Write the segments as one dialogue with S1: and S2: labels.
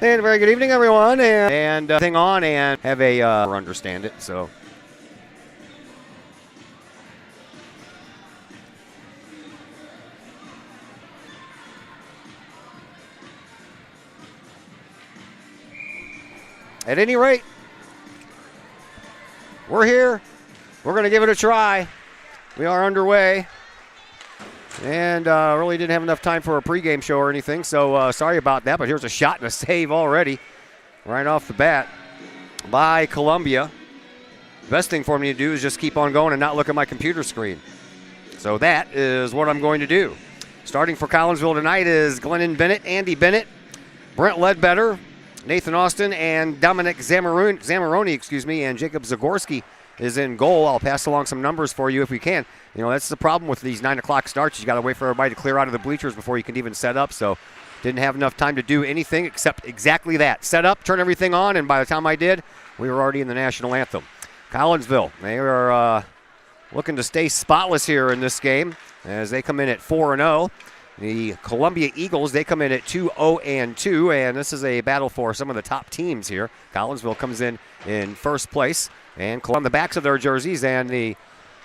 S1: And very good evening, everyone. And thing on and have a understand it. So. At any rate, we're here. We're going to give it a try. We are underway. And really didn't have enough time for a pregame show or anything, so sorry about that. But here's a shot and a save already, right off the bat, by Columbia. The best thing for me to do is just keep on going and not look at my computer screen. So that is what I'm going to do. Starting for Collinsville tonight is Glennon Bennett, Andy Bennett, Brent Ledbetter, Nathan Austin, and Dominic Zamoroni, and Jacob Zagorski is in goal. I'll pass along some numbers for you if we can. You know, that's the problem with these 9 o'clock starts. You got to wait for everybody to clear out of the bleachers before you can even set up. So didn't have enough time to do anything except exactly that. Set up, turn everything on, and by the time I did, we were already in the national anthem. Collinsville, they are looking to stay spotless here in this game as they come in at 4-0. The Columbia Eagles, they come in at 2-0-2, and this is a battle for some of the top teams here. Collinsville comes in first place, and on the backs of their jerseys, and the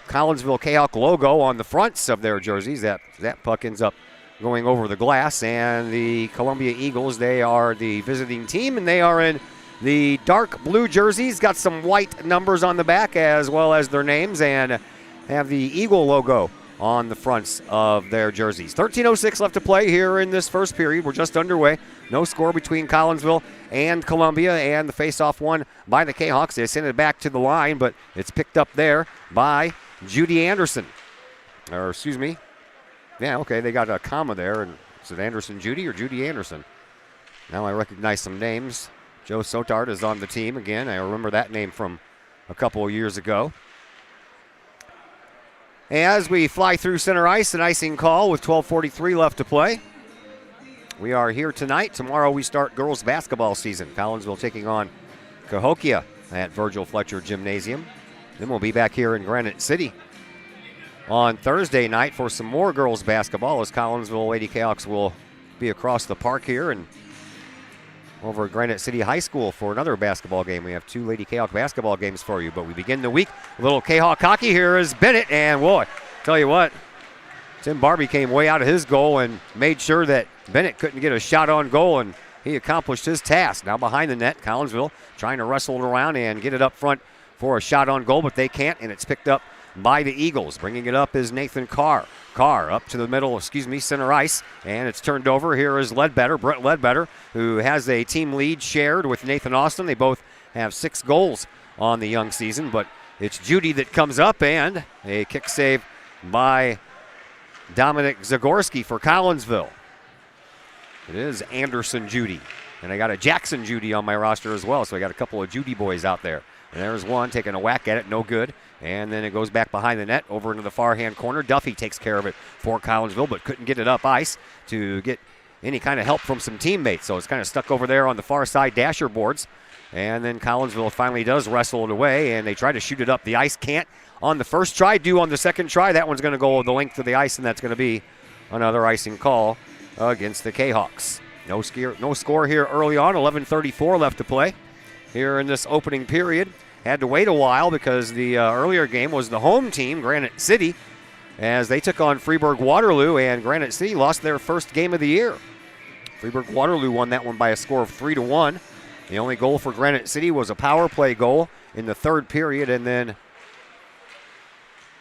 S1: Collinsville Kahok logo on the fronts of their jerseys. That puck ends up going over the glass, and the Columbia Eagles, they are the visiting team, and they are in the dark blue jerseys, got some white numbers on the back as well as their names, and have the Eagle logo on the fronts of their jerseys. 13:06 left to play here in this first period. We're just underway. No score between Collinsville and Columbia, and the face-off won by the Kahawks. They send it back to the line, but it's picked up there by Judy Anderson. Or, excuse me. Yeah, okay, they got a comma there. And is it Anderson Judy or Judy Anderson? Now I recognize some names. Joe Sotard is on the team again. I remember that name from a couple of years ago. As we fly through center ice, an icing call with 12:43 left to play. We are here tonight. Tomorrow we start girls basketball season. Collinsville taking on Cahokia at Virgil Fletcher Gymnasium. Then we'll be back here in Granite City on Thursday night for some more girls basketball as Collinsville Lady Kahawks will be across the park here and over at Granite City High School for another basketball game. We have 2 Lady Kahawk basketball games for you, but we begin the week. A little Kahawk hockey. Here is Bennett, and boy, tell you what, Tim Barbie came way out of his goal and made sure that Bennett couldn't get a shot on goal, and he accomplished his task. Now behind the net, Collinsville trying to wrestle it around and get it up front for a shot on goal, but they can't, and it's picked up by the Eagles. Bringing it up is Nathan Carr. Carr up to the middle, center ice, and it's turned over. Here is Ledbetter, Brent Ledbetter, who has a team lead shared with Nathan Austin. They both have 6 goals on the young season, but it's Judy that comes up, and a kick save by Dominic Zagorski for Collinsville. It is Anderson Judy, and I got a Jackson Judy on my roster as well, so I got a couple of Judy boys out there. And there's one taking a whack at it, no good. And then it goes back behind the net over into the far-hand corner. Duffy takes care of it for Collinsville, but couldn't get it up ice to get any kind of help from some teammates. So it's kind of stuck over there on the far side dasher boards. And then Collinsville finally does wrestle it away, and they try to shoot it up the ice. Can't on the first try, do on the second try. That one's going to go the length of the ice, and that's going to be another icing call against the Kahawks. No score here early on. 11:34 left to play here in this opening period. Had to wait a while because the earlier game was the home team, Granite City, as they took on Freeburg-Waterloo, and Granite City lost their first game of the year. Freeburg-Waterloo won that one by a score of 3-1. The only goal for Granite City was a power play goal in the third period, and then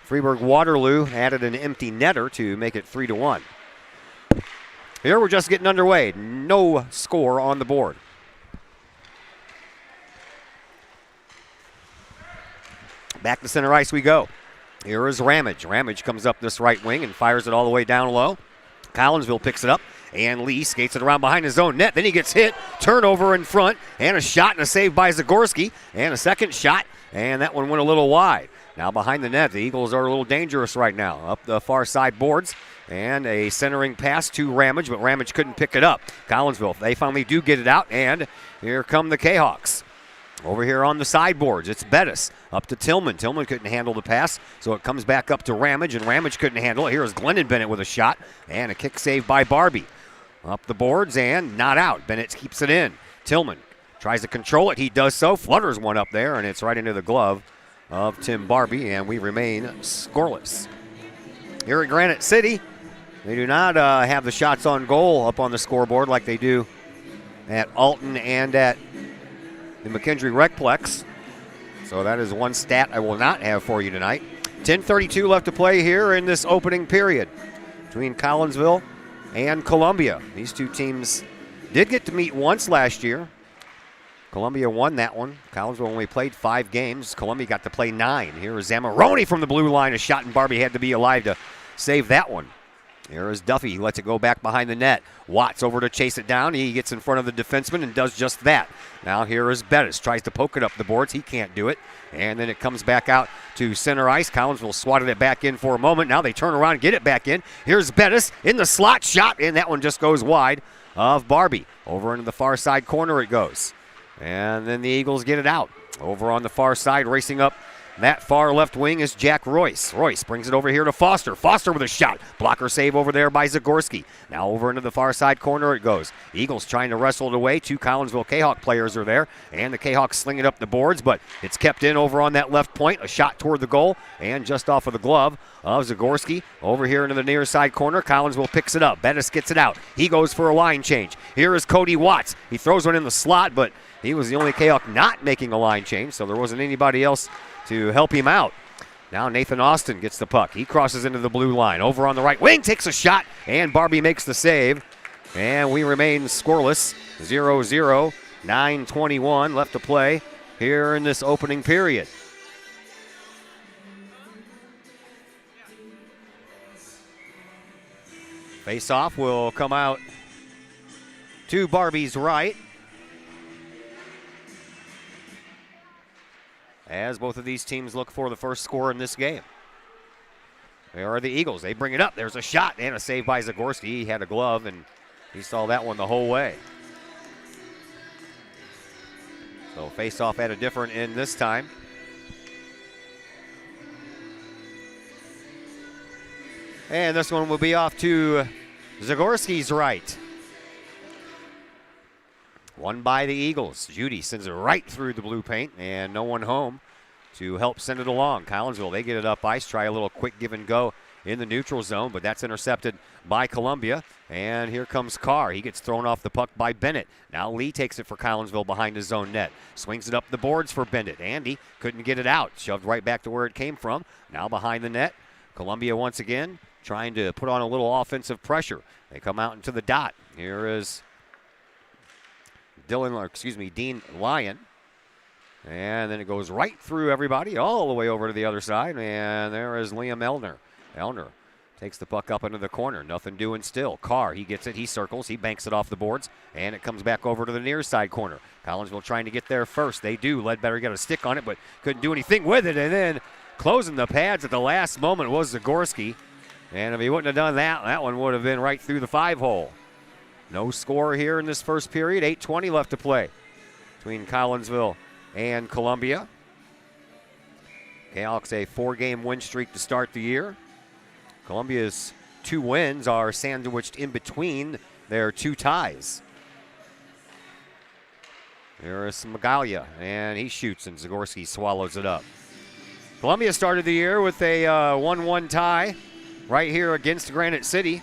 S1: Freeburg-Waterloo added an empty netter to make it 3-1. Here we're just getting underway. No score on the board. Back to center ice we go. Here is Ramage. Ramage comes up this right wing and fires it all the way down low. Collinsville picks it up, and Lee skates it around behind his own net. Then he gets hit. Turnover in front, and a shot and a save by Zagorski, and a second shot, and that one went a little wide. Now behind the net, the Eagles are a little dangerous right now. Up the far side boards, and a centering pass to Ramage, but Ramage couldn't pick it up. Collinsville, they finally do get it out, and here come the Kahawks. Over here on the sideboards, it's Bettis up to Tillman. Tillman couldn't handle the pass, so it comes back up to Ramage, and Ramage couldn't handle it. Here's Glennon Bennett with a shot, and a kick save by Barbie. Up the boards and not out. Bennett keeps it in. Tillman tries to control it. He does so, flutters one up there, and it's right into the glove of Tim Barbie, and we remain scoreless. Here at Granite City, they do not have the shots on goal up on the scoreboard like they do at Alton and at the McKendree Recplex. So that is one stat I will not have for you tonight. 10:32 left to play here in this opening period between Collinsville and Columbia. These two teams did get to meet once last year. Columbia won that one. Collinsville only played 5 games. Columbia got to play 9. Here is Zamaroni from the blue line. A shot, and Barbie had to be alive to save that one. Here is Duffy. He lets it go back behind the net. Watts over to chase it down. He gets in front of the defenseman and does just that. Now here is Bettis. Tries to poke it up the boards. He can't do it. And then it comes back out to center ice. Collinsville swatted it back in for a moment. Now they turn around and get it back in. Here's Bettis in the slot shot, and that one just goes wide of Barbie. Over into the far side corner it goes. And then the Eagles get it out. Over on the far side, racing up that far left wing is Jack Royce. Royce brings it over here to Foster. Foster with a shot. Blocker save over there by Zagorski. Now over into the far side corner it goes. Eagles trying to wrestle it away. 2 Collinsville Kahok players are there. And the Kahawks sling it up the boards, but it's kept in over on that left point. A shot toward the goal and just off of the glove of Zagorski. Over here into the near side corner. Collinsville picks it up. Bettis gets it out. He goes for a line change. Here is Cody Watts. He throws one in the slot, but he was the only Kahawk not making a line change, so there wasn't anybody else to help him out. Now Nathan Austin gets the puck. He crosses into the blue line. Over on the right wing, takes a shot, and Barbie makes the save. And we remain scoreless, 0-0, 9:21 left to play here in this opening period. Face-off will come out to Barbie's right, as both of these teams look for the first score in this game. There are the Eagles. They bring it up. There's a shot and a save by Zagorski. He had a glove, and he saw that one the whole way. So face-off at a different end this time. And this one will be off to Zagorski's right. Won by the Eagles. Judy sends it right through the blue paint, and no one home to help send it along. Collinsville, they get it up ice, try a little quick give and go in the neutral zone, but that's intercepted by Columbia. And here comes Carr. He gets thrown off the puck by Bennett. Now Lee takes it for Collinsville behind his own net. Swings it up the boards for Bennett. Andy couldn't get it out. Shoved right back to where it came from. Now behind the net. Columbia once again trying to put on a little offensive pressure. They come out into the dot. Here is Dean Lyon. And then it goes right through everybody, all the way over to the other side. And there is Liam Elner. Elner takes the puck up into the corner. Nothing doing still. Carr, he gets it. He circles. He banks it off the boards. And it comes back over to the near side corner. Collinsville trying to get there first. They do. Ledbetter got a stick on it, but couldn't do anything with it. And then closing the pads at the last moment was Zagorski. And if he wouldn't have done that, that one would have been right through the 5-hole. No score here in this first period. 8:20 left to play between Collinsville and Columbia. Kahawks a 4-game win streak to start the year. Columbia's 2 wins are sandwiched in between their 2 ties. There is Magalia, and he shoots, and Zagorski swallows it up. Columbia started the year with a 1-1 tie right here against Granite City.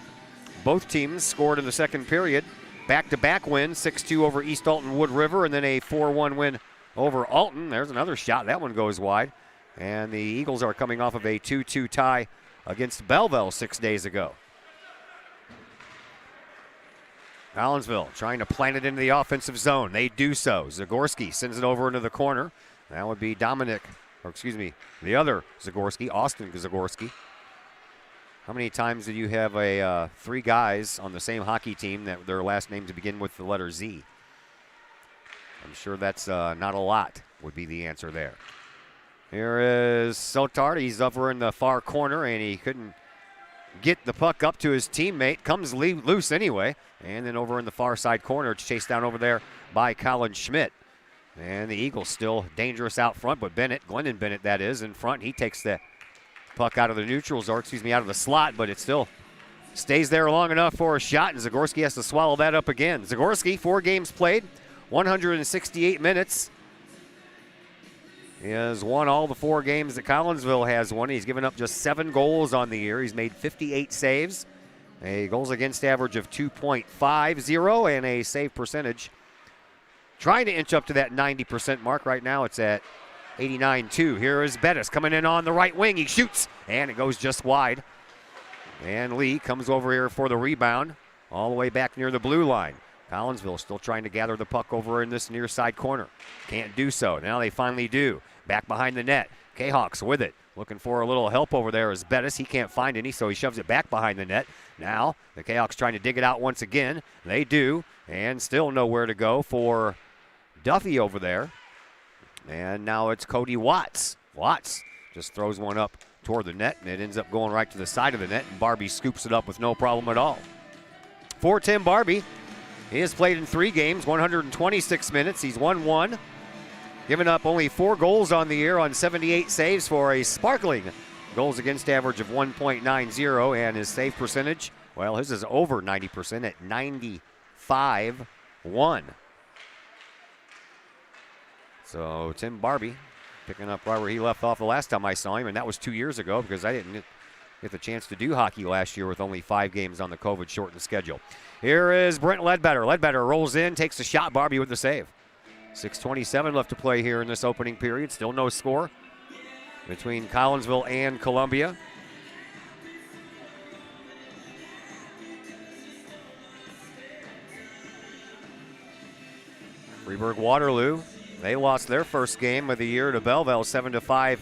S1: Both teams scored in the second period. Back-to-back win, 6-2 over East Alton Wood River, and then a 4-1 win over Alton. There's another shot. That one goes wide. And the Eagles are coming off of a 2-2 tie against Belleville 6 days ago. Collinsville trying to plant it into the offensive zone. They do so. Zagorski sends it over into the corner. That would be the other Zagorski, Austin Zagorski. How many times did you have 3 guys on the same hockey team that their last names begin with the letter Z? I'm sure that's not a lot, would be the answer there. Here is Sotard. He's over in the far corner, and he couldn't get the puck up to his teammate. Comes loose anyway. And then over in the far side corner, it's chased down over there by Colin Schmidt. And the Eagles still dangerous out front, but Glendon Bennett that is, in front. He takes the puck out of the out of the slot, but it still stays there long enough for a shot, and Zagorski has to swallow that up again. Zagorski, 4 games played, 168 minutes. He has won all the 4 games that Collinsville has won. He's given up just 7 goals on the year. He's made 58 saves, a goals against average of 2.50, and a save percentage trying to inch up to that 90% mark. Right now it's at 89.2. Here is Bettis coming in on the right wing. He shoots, and it goes just wide. And Lee comes over here for the rebound all the way back near the blue line. Collinsville still trying to gather the puck over in this near side corner. Can't do so. Now they finally do. Back behind the net. Kahok's with it. Looking for a little help over there is Bettis. He can't find any, so he shoves it back behind the net. Now the Kahok's trying to dig it out once again. They do, and still nowhere to go for Duffy over there. And now it's Cody Watts. Watts just throws one up toward the net, and it ends up going right to the side of the net, and Barbie scoops it up with no problem at all. For Tim Barbie, he has played in 3 games, 126 minutes. He's won 1, given up only 4 goals on the year on 78 saves for a sparkling goals against average of 1.90, and his save percentage, well, his is over 90% at 95.1. So Tim Barbie picking up right where he left off the last time I saw him, and that was 2 years ago because I didn't get the chance to do hockey last year with only 5 games on the COVID-shortened schedule. Here is Brent Ledbetter. Ledbetter rolls in, takes the shot. Barbie with the save. 6:27 left to play here in this opening period. Still no score between Collinsville and Columbia. Freeburg-Waterloo, they lost their first game of the year to Belleville 7-5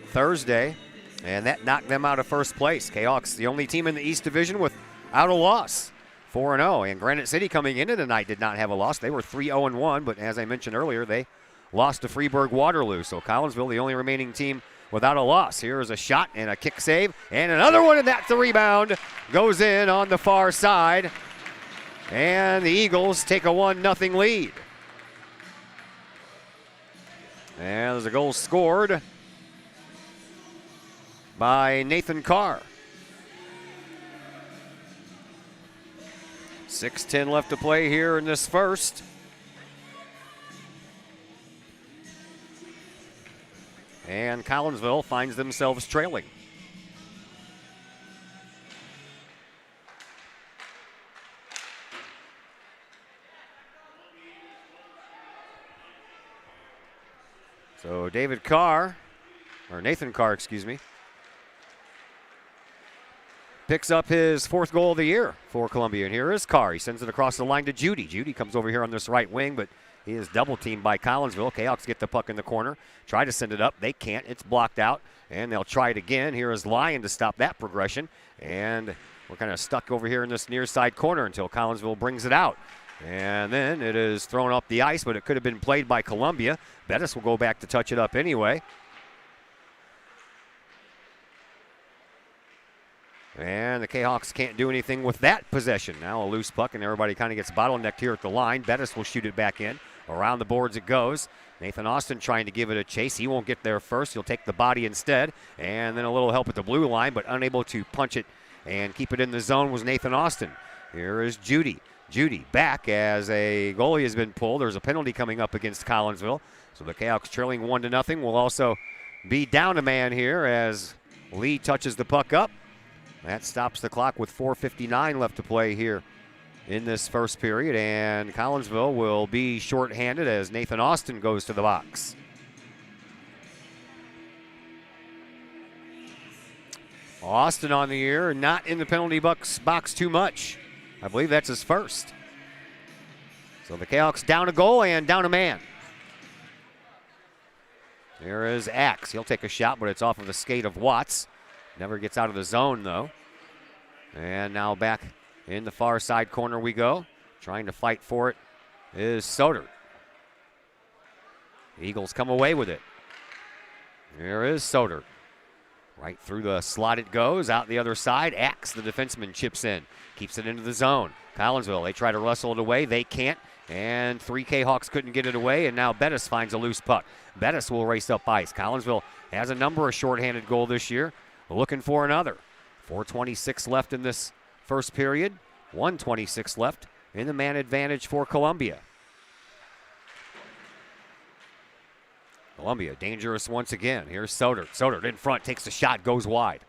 S1: Thursday, and that knocked them out of first place. Kahok's the only team in the East Division without a loss, 4-0. And Granite City coming into tonight did not have a loss. They were 3-0-1, but as I mentioned earlier, they lost to Freeburg-Waterloo. So Collinsville, the only remaining team without a loss. Here is a shot and a kick save, and another one, and that's the rebound. Goes in on the far side, and the Eagles take a 1-0 lead. And there's a goal scored by Nathan Carr. 6:10 left to play here in this first. And Collinsville finds themselves trailing. So Nathan Carr, picks up his 4th goal of the year for Columbia. And here is Carr. He sends it across the line to Judy. Judy comes over here on this right wing, but he is double teamed by Collinsville. Kahok's get the puck in the corner. Try to send it up. They can't. It's blocked out, and they'll try it again. Here is Lyon to stop that progression. And we're kind of stuck over here in this near side corner until Collinsville brings it out. And then it is thrown up the ice, but it could have been played by Columbia. Bettis will go back to touch it up anyway. And the Kahawks can't do anything with that possession. Now a loose puck, and everybody kind of gets bottlenecked here at the line. Bettis will shoot it back in. Around the boards it goes. Nathan Austin trying to give it a chase. He won't get there first. He'll take the body instead. And then a little help at the blue line, but unable to punch it and keep it in the zone was Nathan Austin. Here is Judy. Judy back as a goalie has been pulled. There's a penalty coming up against Collinsville. So the Kahawks trailing 1-0 will also be down a man here as Lee touches the puck up. That stops the clock with 4:59 left to play here in this first period. And Collinsville will be shorthanded as Nathan Austin goes to the box. Austin on the year, not in the penalty box too much. I believe that's his first. So the Kahawks down a goal and down a man. There is Axe. He'll take a shot, but it's off of the skate of Watts. Never gets out of the zone, though. And now back in the far side corner we go. Trying to fight for it is Soder. The Eagles come away with it. There is Soder. Right through the slot it goes. Out the other side. Axe, the defenseman, chips in. Keeps it into the zone. Collinsville, they try to wrestle it away. They can't. And 3K Hawks couldn't get it away. And now Bettis finds a loose puck. Bettis will race up ice. Collinsville has a number of shorthanded goal this year. Looking for another. 4:26 left in this first period. 1:26 left in the man advantage for Columbia. Columbia dangerous once again. Here's Soder. Soder in front, takes a shot, goes wide.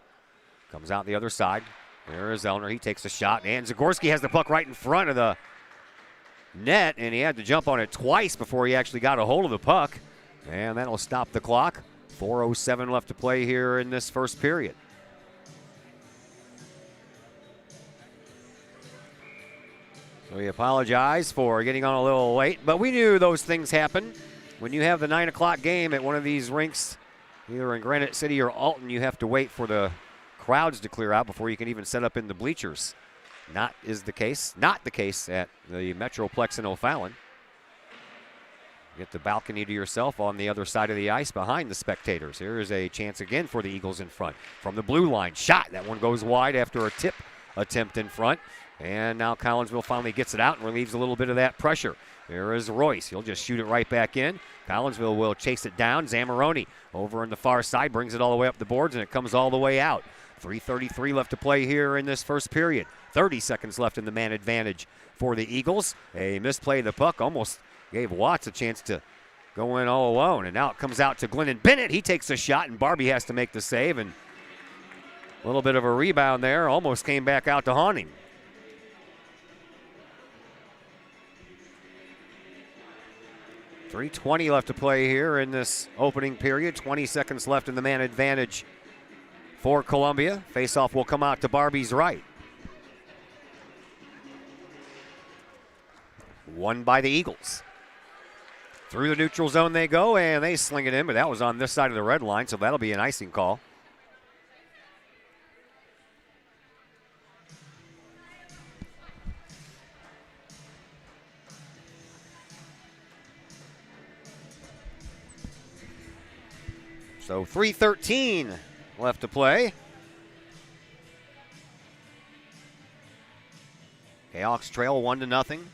S1: Comes out the other side. There is Elner. He takes a shot, and Zagorski has the puck right in front of the net, and he had to jump on it twice before he actually got a hold of the puck. And that'll stop the clock. 4:07 left to play here in this first period. So we apologize for getting on a little late, but we knew those things happen. When you have the 9 o'clock game at one of these rinks, either in Granite City or Alton, you have to wait for the crowds to clear out before you can even set up in the bleachers. Not the case at the Metroplex in O'Fallon. Get the balcony to yourself on the other side of the ice behind the spectators. Here is a chance again for the Eagles in front. From the blue line, shot. That one goes wide after a tip attempt in front. And now Collinsville finally gets it out and relieves a little bit of that pressure. There is Royce. He'll just shoot it right back in. Collinsville will chase it down. Zamoroni over on the far side brings it all the way up the boards, and it comes all the way out. 3:33 left to play here in this first period. 30 seconds left in the man advantage for the Eagles. A misplay of the puck almost gave Watts a chance to go in all alone. And now it comes out to Glennon Bennett. He takes a shot, and Barbie has to make the save. And a little bit of a rebound there. Almost came back out to haunt him. .320 left to play here in this opening period. 20 seconds left in the man advantage for Columbia. Faceoff will come out to Barbie's right. Won by the Eagles. Through the neutral zone they go, and they sling it in, but that was on this side of the red line, so that'll be an icing call. So 3:13 left to play. Kahok's trail 1-0.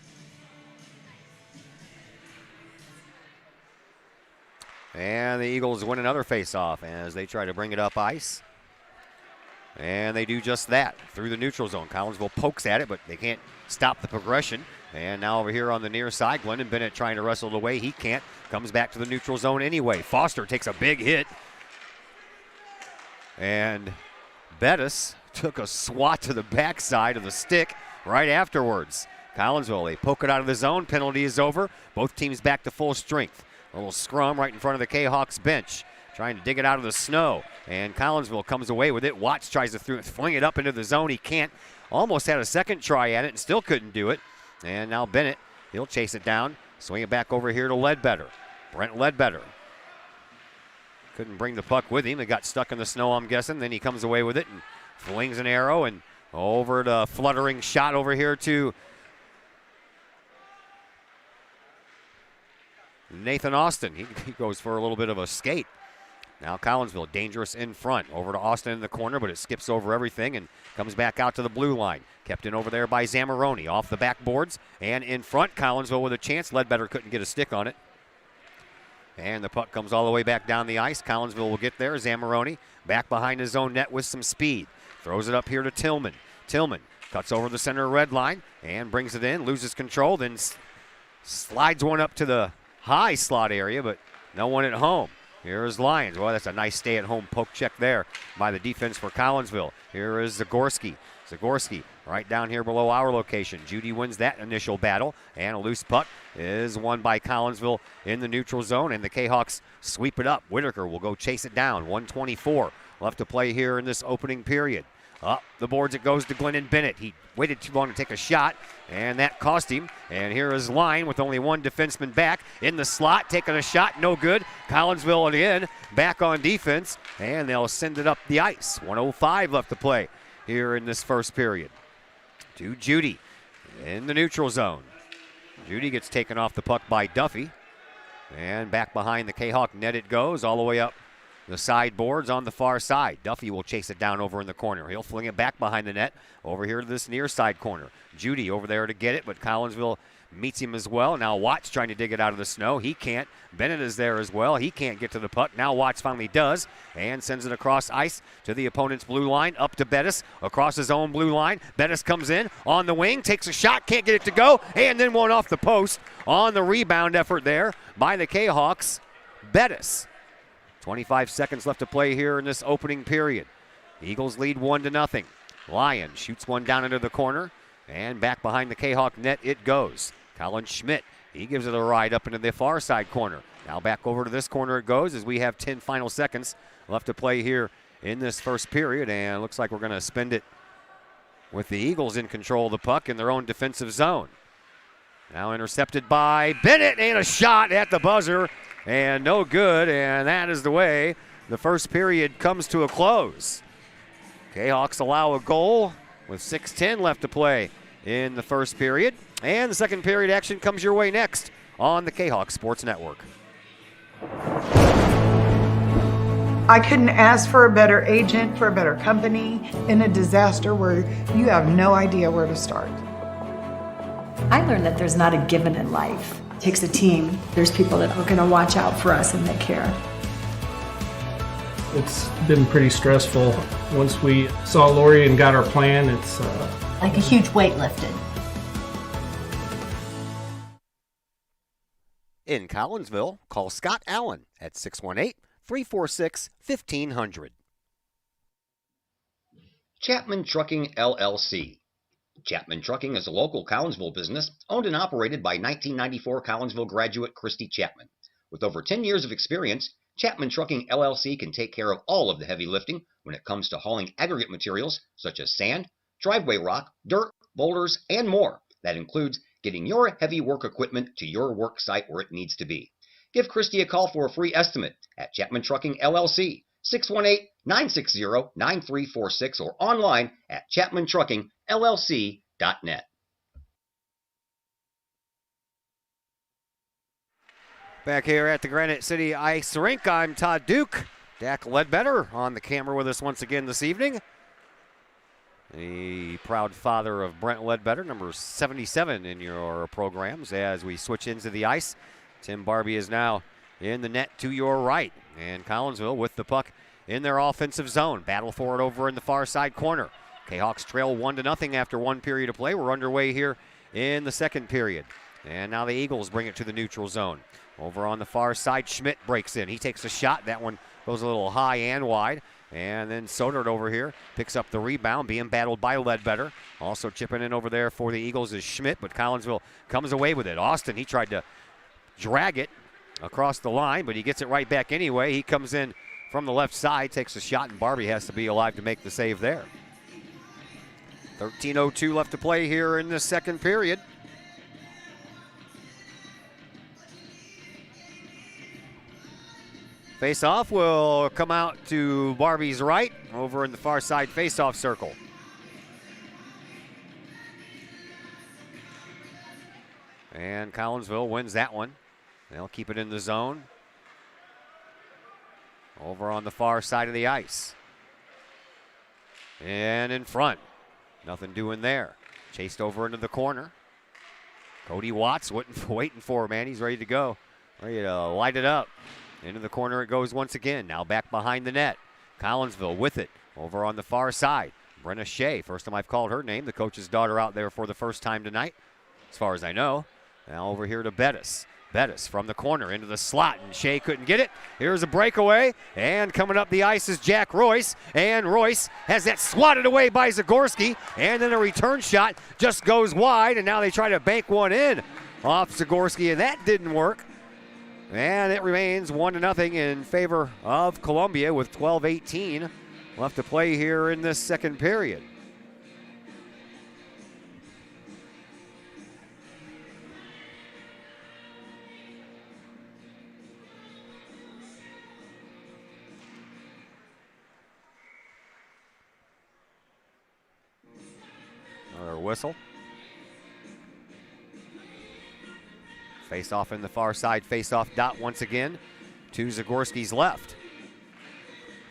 S1: And the Eagles win another faceoff as they try to bring it up ice. And they do just that through the neutral zone. Collinsville pokes at it, but they can't stop the progression. And now over here on the near side, Glennon Bennett trying to wrestle it away. He can't. Comes back to the neutral zone anyway. Foster takes a big hit. And Bettis took a swat to the backside of the stick right afterwards. Collinsville, they poke it out of the zone. Penalty is over. Both teams back to full strength. A little scrum right in front of the Kahawks bench. Trying to dig it out of the snow. And Collinsville comes away with it. Watts tries to fling it up into the zone. He can't. Almost had a second try at it and still couldn't do it. And now Bennett, he'll chase it down. Swing it back over here to Ledbetter. Brent Ledbetter. Couldn't bring the puck with him. It got stuck in the snow, I'm guessing. Then he comes away with it and flings an arrow. And over the fluttering shot over here to Nathan Austin. He goes for a little bit of a skate. Now Collinsville dangerous in front. Over to Austin in the corner, but it skips over everything and comes back out to the blue line. Kept in over there by Zamoroni. Off the backboards and in front. Collinsville with a chance. Ledbetter couldn't get a stick on it. And the puck comes all the way back down the ice. Collinsville will get there. Zamoroni back behind his own net with some speed. Throws it up here to Tillman. Tillman cuts over the center red line and brings it in. Loses control. Then slides one up to the high slot area, but no one at home. Here is Lyons. Well, that's a nice stay-at-home poke check there by the defense for Collinsville. Here is Zagorski. Zagorski right down here below our location. Judy wins that initial battle, and a loose puck is won by Collinsville in the neutral zone, and the Kahawks sweep it up. Whitaker will go chase it down. 1:24 left to play here in this opening period. Up the boards it goes to Glennon Bennett. He waited too long to take a shot, and that cost him. And here is Line with only one defenseman back in the slot, taking a shot, no good. Collinsville again, back on defense, and they'll send it up the ice. 1:05 left to play here in this first period. To Judy in the neutral zone. Judy gets taken off the puck by Duffy, and back behind the Kahawk net it goes, all the way up the sideboards on the far side. Duffy will chase it down over in the corner. He'll fling it back behind the net over here to this near side corner. Judy over there to get it, but Collinsville meets him as well. Now Watts trying to dig it out of the snow. He can't. Bennett is there as well. He can't get to the puck. Now Watts finally does and sends it across ice to the opponent's blue line, up to Bettis, across his own blue line. Bettis comes in on the wing, takes a shot, can't get it to go, and then one off the post on the rebound effort there by the Kahawks. Bettis. 25 seconds left to play here in this opening period. Eagles lead 1-0. Lyon shoots one down into the corner, and back behind the Kahok net it goes. Colin Schmidt, he gives it a ride up into the far side corner. Now back over to this corner it goes as we have 10 final seconds left to play here in this first period, and it looks like we're going to spend it with the Eagles in control of the puck in their own defensive zone. Now intercepted by Bennett, and a shot at the buzzer, and no good, and that is the way the first period comes to a close. Jayhawks allow a goal with 6:10 left to play in the first period, and the second period action comes your way next on the Kahok Sports Network.
S2: I couldn't ask for a better agent, for a better company in a disaster where you have no idea where to start.
S3: I learned that there's not a given in life. It takes a team. There's people that are going to watch out for us and they care.
S4: It's been pretty stressful. Once we saw Lori and got our plan, it's
S5: like a huge weight lifted.
S1: In Collinsville, call Scott Allen at 618-346-1500.
S6: Chapman Trucking, LLC. Chapman Trucking is a local Collinsville business owned and operated by 1994 Collinsville graduate Christy Chapman. With over 10 years of experience, Chapman Trucking, LLC can take care of all of the heavy lifting when it comes to hauling aggregate materials such as sand, driveway rock, dirt, boulders, and more. That includes getting your heavy work equipment to your work site where it needs to be. Give Christy a call for a free estimate at Chapman Trucking, LLC, 618-960-9346, or online at chapmantruckingllc.net.
S1: Back here at the Granite City Ice Rink, I'm Todd Duke. Dak Ledbetter on the camera with us once again this evening. The proud father of Brent Ledbetter, number 77 in your programs as we switch into the ice. Tim Barbie is now in the net to your right. And Collinsville with the puck in their offensive zone. Battle for it over in the far side corner. Jayhawks trail 1-0 after one period of play. We're underway here in the second period. And now the Eagles bring it to the neutral zone. Over on the far side, Schmidt breaks in. He takes a shot. That one goes a little high and wide. And then Sodert over here picks up the rebound, being battled by Ledbetter. Also chipping in over there for the Eagles is Schmidt, but Collinsville comes away with it. Austin, he tried to drag it across the line, but he gets it right back anyway. He comes in from the left side, takes a shot, and Barbie has to be alive to make the save there. 13:02 left to play here in the second period. Face-off will come out to Barbie's right over in the far side face-off circle. And Collinsville wins that one. They'll keep it in the zone. Over on the far side of the ice. And in front. Nothing doing there. Chased over into the corner. Cody Watts waiting for him, man. He's ready to go. Ready to light it up. Into the corner it goes once again. Now back behind the net. Collinsville with it. Over on the far side. Brenna Shea. First time I've called her name. The coach's daughter out there for the first time tonight, as far as I know. Now over here to Bettis. Bettis from the corner into the slot, and Shea couldn't get it. Here's a breakaway, and coming up the ice is Jack Royce, and Royce has that swatted away by Zagorski, and then a return shot just goes wide, and now they try to bank one in off Zagorski, and that didn't work. And it remains 1-0 in favor of Columbia with 12:18 left to play here in this second period. Another whistle. Face off in the far side, face off dot once again to Zagorski's left.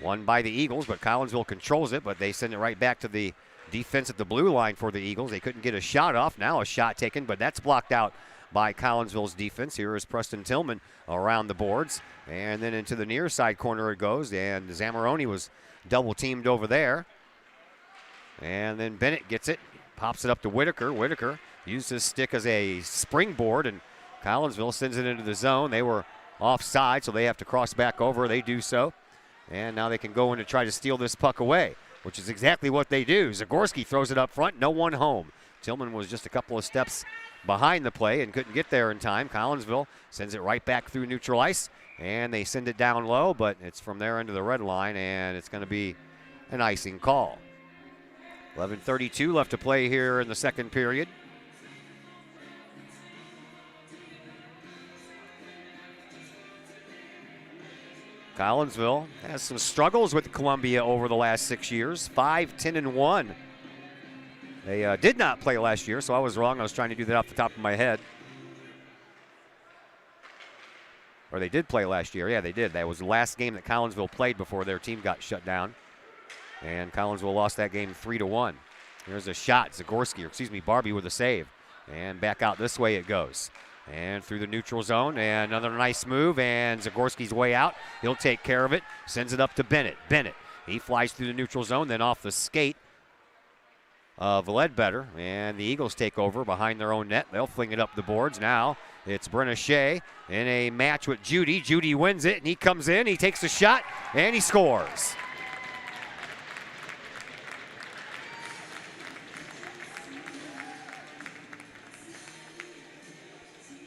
S1: Won by the Eagles, but Collinsville controls it, but they send it right back to the defense at the blue line for the Eagles. They couldn't get a shot off. Now a shot taken, but that's blocked out by Collinsville's defense. Here is Preston Tillman around the boards, and then into the near side corner it goes, and Zamoroni was double teamed over there. And then Bennett gets it, pops it up to Whitaker. Whitaker used his stick as a springboard, and Collinsville sends it into the zone. They were offside, so they have to cross back over. They do so. And now they can go in to try to steal this puck away, which is exactly what they do. Zagorski throws it up front, no one home. Tillman was just a couple of steps behind the play and couldn't get there in time. Collinsville sends it right back through neutral ice, and they send it down low, but it's from there into the red line, and it's going to be an icing call. 11:32 left to play here in the second period. Collinsville has some struggles with Columbia over the last 6 years. 5-10-1. They did not play last year, so I was wrong. I was trying to do that off the top of my head. Or they did play last year. Yeah, they did. That was the last game that Collinsville played before their team got shut down. And Collinsville lost that game 3-1. Here's a shot. Barbie with a save. And back out this way it goes. And through the neutral zone, and another nice move, and Zagorski's way out. He'll take care of it, sends it up to Bennett. He flies through the neutral zone, then off the skate of Ledbetter, and the Eagles take over behind their own net. They'll fling it up the boards. Now it's Brenna Shea in a match with Judy. Judy wins it, and he comes in, he takes a shot, and he scores.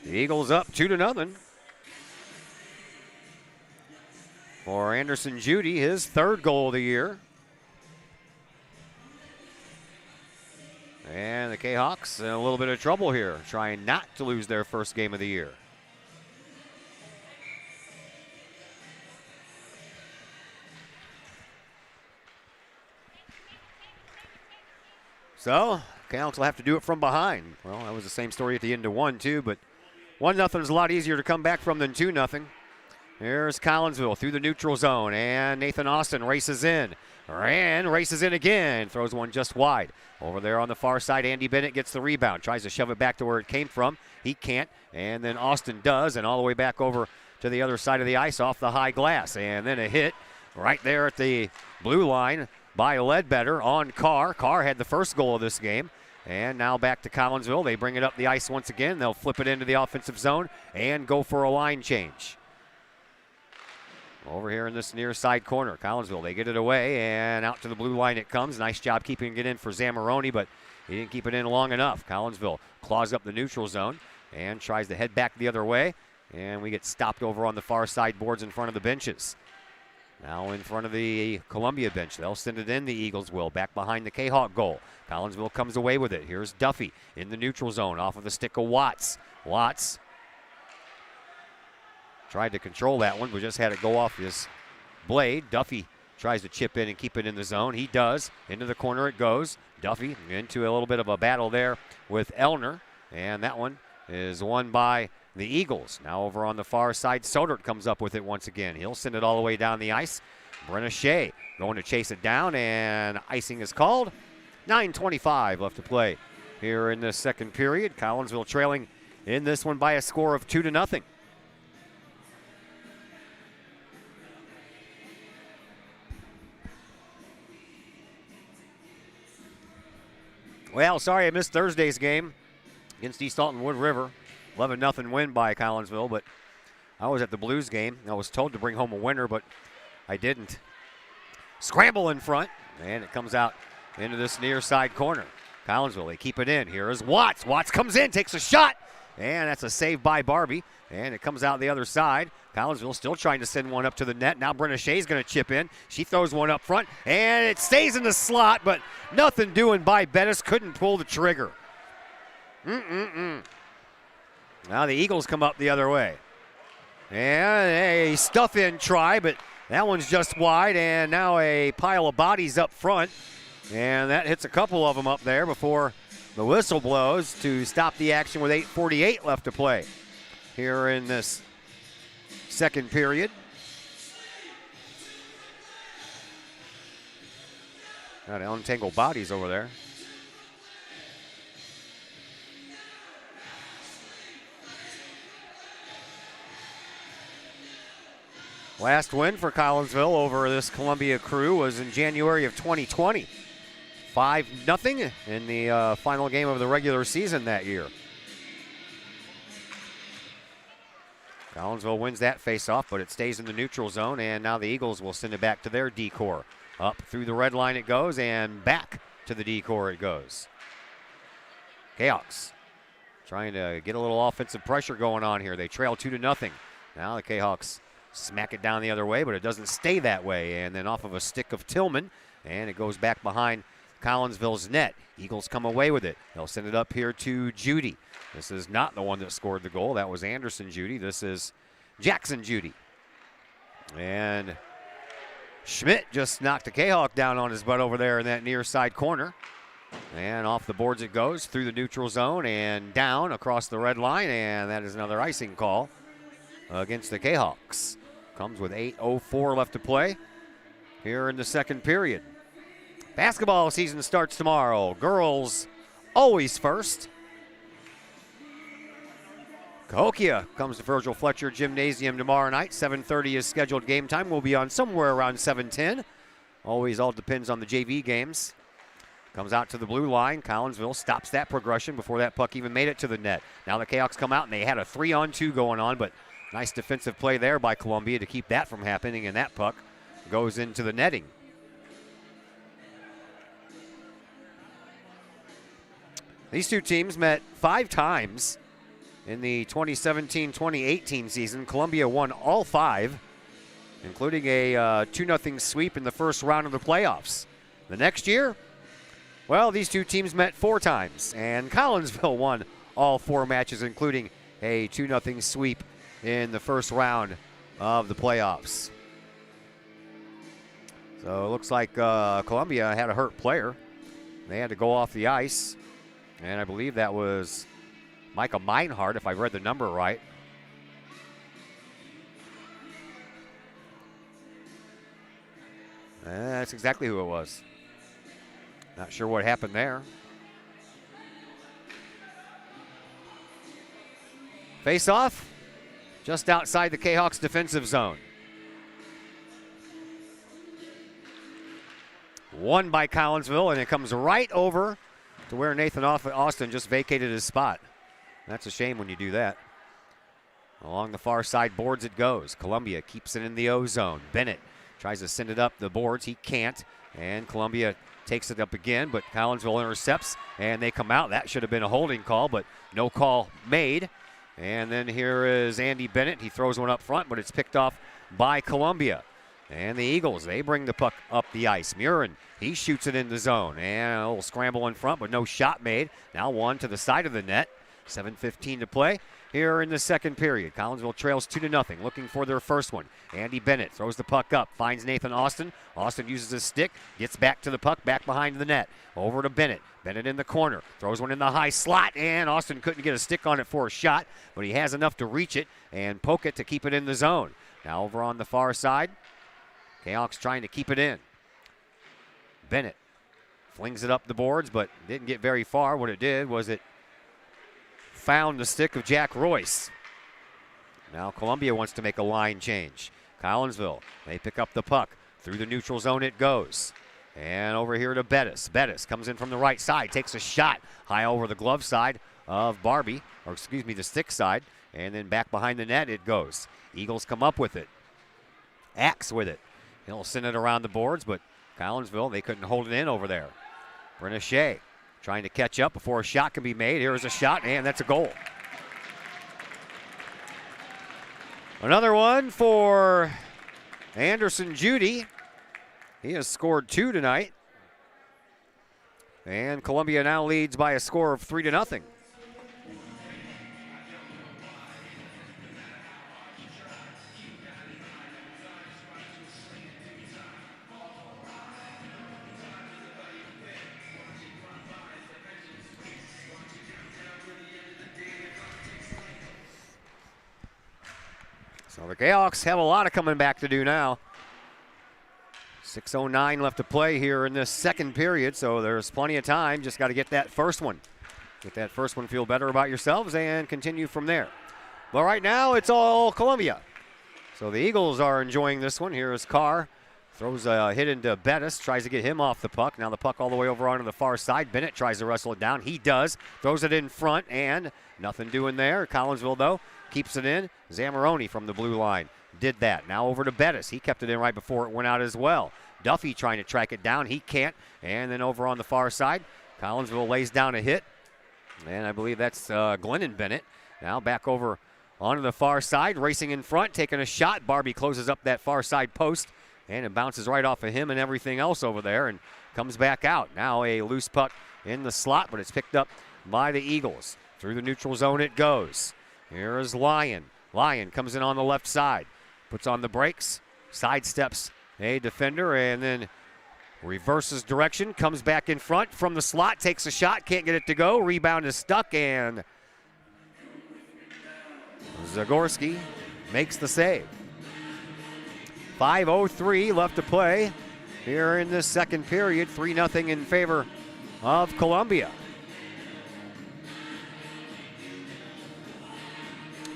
S1: The Eagles up 2-0. For Anderson Judy, his third goal of the year. And the Kahawks in a little bit of trouble here, trying not to lose their first game of the year. So, Kahawks will have to do it from behind. Well, that was the same story at the end of 1-2, but 1-0 is a lot easier to come back from than 2-0. Here's Collinsville through the neutral zone, and Nathan Austin races in. Races in again, throws one just wide. Over there on the far side, Andy Bennett gets the rebound, tries to shove it back to where it came from. He can't, and then Austin does, and all the way back over to the other side of the ice off the high glass. And then a hit right there at the blue line by Ledbetter on Carr. Carr had the first goal of this game. And now back to Collinsville. They bring it up the ice once again. They'll flip it into the offensive zone and go for a line change. Over here in this near side corner, Collinsville, they get it away, and out to the blue line it comes. Nice job keeping it in for Zamoroni, but he didn't keep it in long enough. Collinsville claws up the neutral zone and tries to head back the other way, and we get stopped over on the far side boards in front of the benches. Now in front of the Columbia bench. They'll send it in, the Eagles will, back behind the Kahok goal. Collinsville comes away with it. Here's Duffy in the neutral zone off of the stick of Watts. Watts tried to control that one, but just had it go off his blade. Duffy tries to chip in and keep it in the zone. He does. Into the corner it goes. Duffy into a little bit of a battle there with Elner, and that one is won by the Eagles. Now over on the far side, Sodert comes up with it once again. He'll send it all the way down the ice. Brenna Shea going to chase it down, and icing is called. 9:25 left to play here in this second period. Collinsville trailing in this one by a score of 2-0. Well, sorry I missed Thursday's game against East Alton Wood River. 11-0 win by Collinsville, but I was at the Blues game. I was told to bring home a winner, but I didn't. Scramble in front, and it comes out into this near side corner. Collinsville, they keep it in. Here is Watts. Watts comes in, takes a shot, and that's a save by Barbie, and it comes out the other side. Collinsville still trying to send one up to the net. Now Brenna Shea's going to chip in. She throws one up front, and it stays in the slot, but nothing doing by Bettis. Couldn't pull the trigger. Now the Eagles come up the other way. And a stuff-in try, but that one's just wide, and now a pile of bodies up front. And that hits a couple of them up there before the whistle blows to stop the action with 8:48 left to play here in this second period. Got to untangle bodies over there. Last win for Collinsville over this Columbia crew was in January of 2020. 5-0 in the final game of the regular season that year. Collinsville wins that face-off, but it stays in the neutral zone, and now the Eagles will send it back to their D-core. Up through the red line it goes, and back to the D-core it goes. Kahawks trying to get a little offensive pressure going on here. They trail 2-0. Now the Kahawks smack it down the other way, but it doesn't stay that way. And then off of a stick of Tillman, and it goes back behind Collinsville's net. Eagles come away with it. They'll send it up here to Judy. This is not the one that scored the goal. That was Anderson Judy. This is Jackson Judy. And Schmidt just knocked a Kahawk down on his butt over there in that near side corner. And off the boards it goes through the neutral zone and down across the red line. And that is another icing call against the Kahawks. Comes with 8:04 left to play here in the second period. Basketball season starts tomorrow. Girls always first. Cahokia comes to Virgil Fletcher Gymnasium tomorrow night. 7:30 is scheduled game time. We'll be on somewhere around 7:10. Always all depends on the JV games. Comes out to the blue line. Collinsville stops that progression before that puck even made it to the net. Now the Kahawks come out and they had a 3-on-2 going on, but nice defensive play there by Columbia to keep that from happening, and that puck goes into the netting. These two teams met 5 times in the 2017-2018 season. Columbia won all 5, including a 2-0 sweep in the first round of the playoffs. The next year, well, these two teams met 4 times, and Collinsville won all 4 matches, including a 2-0 sweep in the first round of the playoffs. So it looks like Columbia had a hurt player. They had to go off the ice, and I believe that was Micah Meinhardt, if I read the number right. That's exactly who it was. Not sure what happened there. Face off just outside the Kahawks defensive zone. Won by Collinsville, and it comes right over to where Nathan Austin just vacated his spot. That's a shame when you do that. Along the far side boards it goes. Columbia keeps it in the O zone. Bennett tries to send it up the boards. He can't. And Columbia takes it up again, but Collinsville intercepts, and they come out. That should have been a holding call, but no call made. And then here is Andy Bennett. He throws one up front, but it's picked off by Columbia. And the Eagles, they bring the puck up the ice. Murin, he shoots it in the zone. And a little scramble in front, but no shot made. Now one to the side of the net. 7:15 to play here in the second period. Collinsville trails 2-0, looking for their first one. Andy Bennett throws the puck up, finds Nathan Austin. Austin uses his stick, gets back to the puck, back behind the net. Over to Bennett. Bennett in the corner, throws one in the high slot, and Austin couldn't get a stick on it for a shot, but he has enough to reach it and poke it to keep it in the zone. Now over on the far side, Kahawks trying to keep it in. Bennett flings it up the boards, but didn't get very far. What it did was it found the stick of Jack Royce. Now Columbia wants to make a line change. Collinsville, they pick up the puck. Through the neutral zone it goes. And over here to Bettis. Bettis comes in from the right side, takes a shot high over the glove side of Barbie, or excuse me, the stick side, and then back behind the net it goes. Eagles come up with it. Axe with it. He'll send it around the boards, but Collinsville, they couldn't hold it in over there. Brenna Shea trying to catch up before a shot can be made. Here is a shot, and that's a goal. Another one for Anderson Judy. He has scored 2 tonight. And Columbia now leads by a score of 3-0. So the Kahawks have a lot of coming back to do now. 6:09 left to play here in this second period, so there's plenty of time. Just got to get that first one. Get that first one, feel better about yourselves, and continue from there. But right now, it's all Columbia. So the Eagles are enjoying this one. Here is Carr. Throws a hit into Bettis, tries to get him off the puck. Now the puck all the way over onto the far side. Bennett tries to wrestle it down. He does. Throws it in front, and nothing doing there. Collinsville, though, keeps it in. Zamoroni from the blue line did that. Now over to Bettis. He kept it in right before it went out as well. Duffy trying to track it down. He can't. And then over on the far side, Collinsville lays down a hit. And I believe that's Glennon Bennett. Now back over onto the far side, racing in front, taking a shot. Barbie closes up that far side post, and it bounces right off of him and everything else over there and comes back out. Now a loose puck in the slot, but it's picked up by the Eagles. Through the neutral zone it goes. Here is Lyon. Lyon comes in on the left side, puts on the brakes, sidesteps a defender, and then reverses direction, comes back in front from the slot, takes a shot, can't get it to go. Rebound is stuck, and Zagorski makes the save. 5:03 left to play here in this second period. 3-0 in favor of Columbia.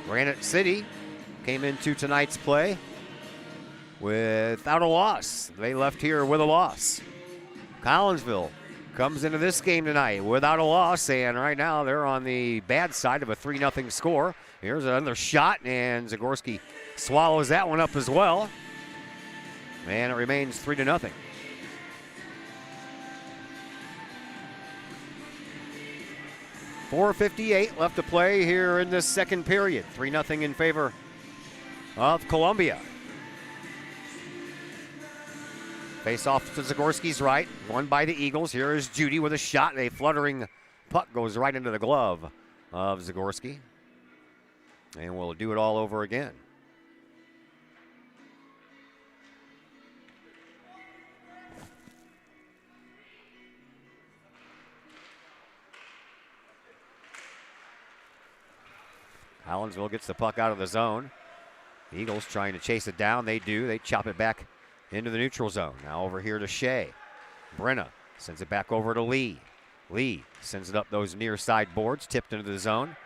S1: Granite City came into tonight's play without a loss. They left here with a loss. Collinsville comes into this game tonight without a loss, and right now they're on the bad side of a 3-0 score. Here's another shot, and Zagorski swallows that one up as well. And it remains 3-0. .458 left to play here in this second period. 3-0 in favor of Columbia. Face off to Zagorski's right, won by the Eagles. Here is Judy with a shot. A fluttering puck goes right into the glove of Zagorski. And we'll do it all over again. Collinsville gets the puck out of the zone. Eagles trying to chase it down. They do. They chop it back into the neutral zone. Now over here to Shea. Brenna sends it back over to Lee. Lee sends it up those near side boards, tipped into the zone.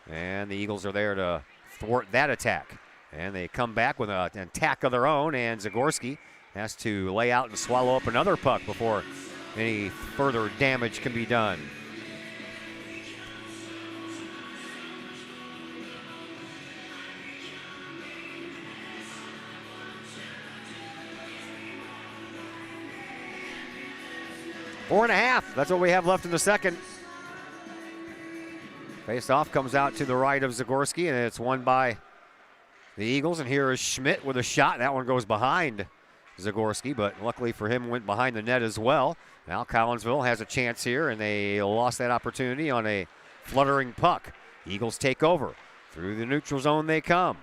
S1: And the Eagles are there to thwart that attack. And they come back with an attack of their own, and Zagorski has to lay out and swallow up another puck before any further damage can be done. Four and a half. That's what we have left in the second. Face-off comes out to the right of Zagorski, and it's won by the Eagles. And here is Schmidt with a shot. That one goes behind Zagorski, but luckily for him, went behind the net as well. Now Collinsville has a chance here, and they lost that opportunity on a fluttering puck. Eagles take over. Through the neutral zone they come.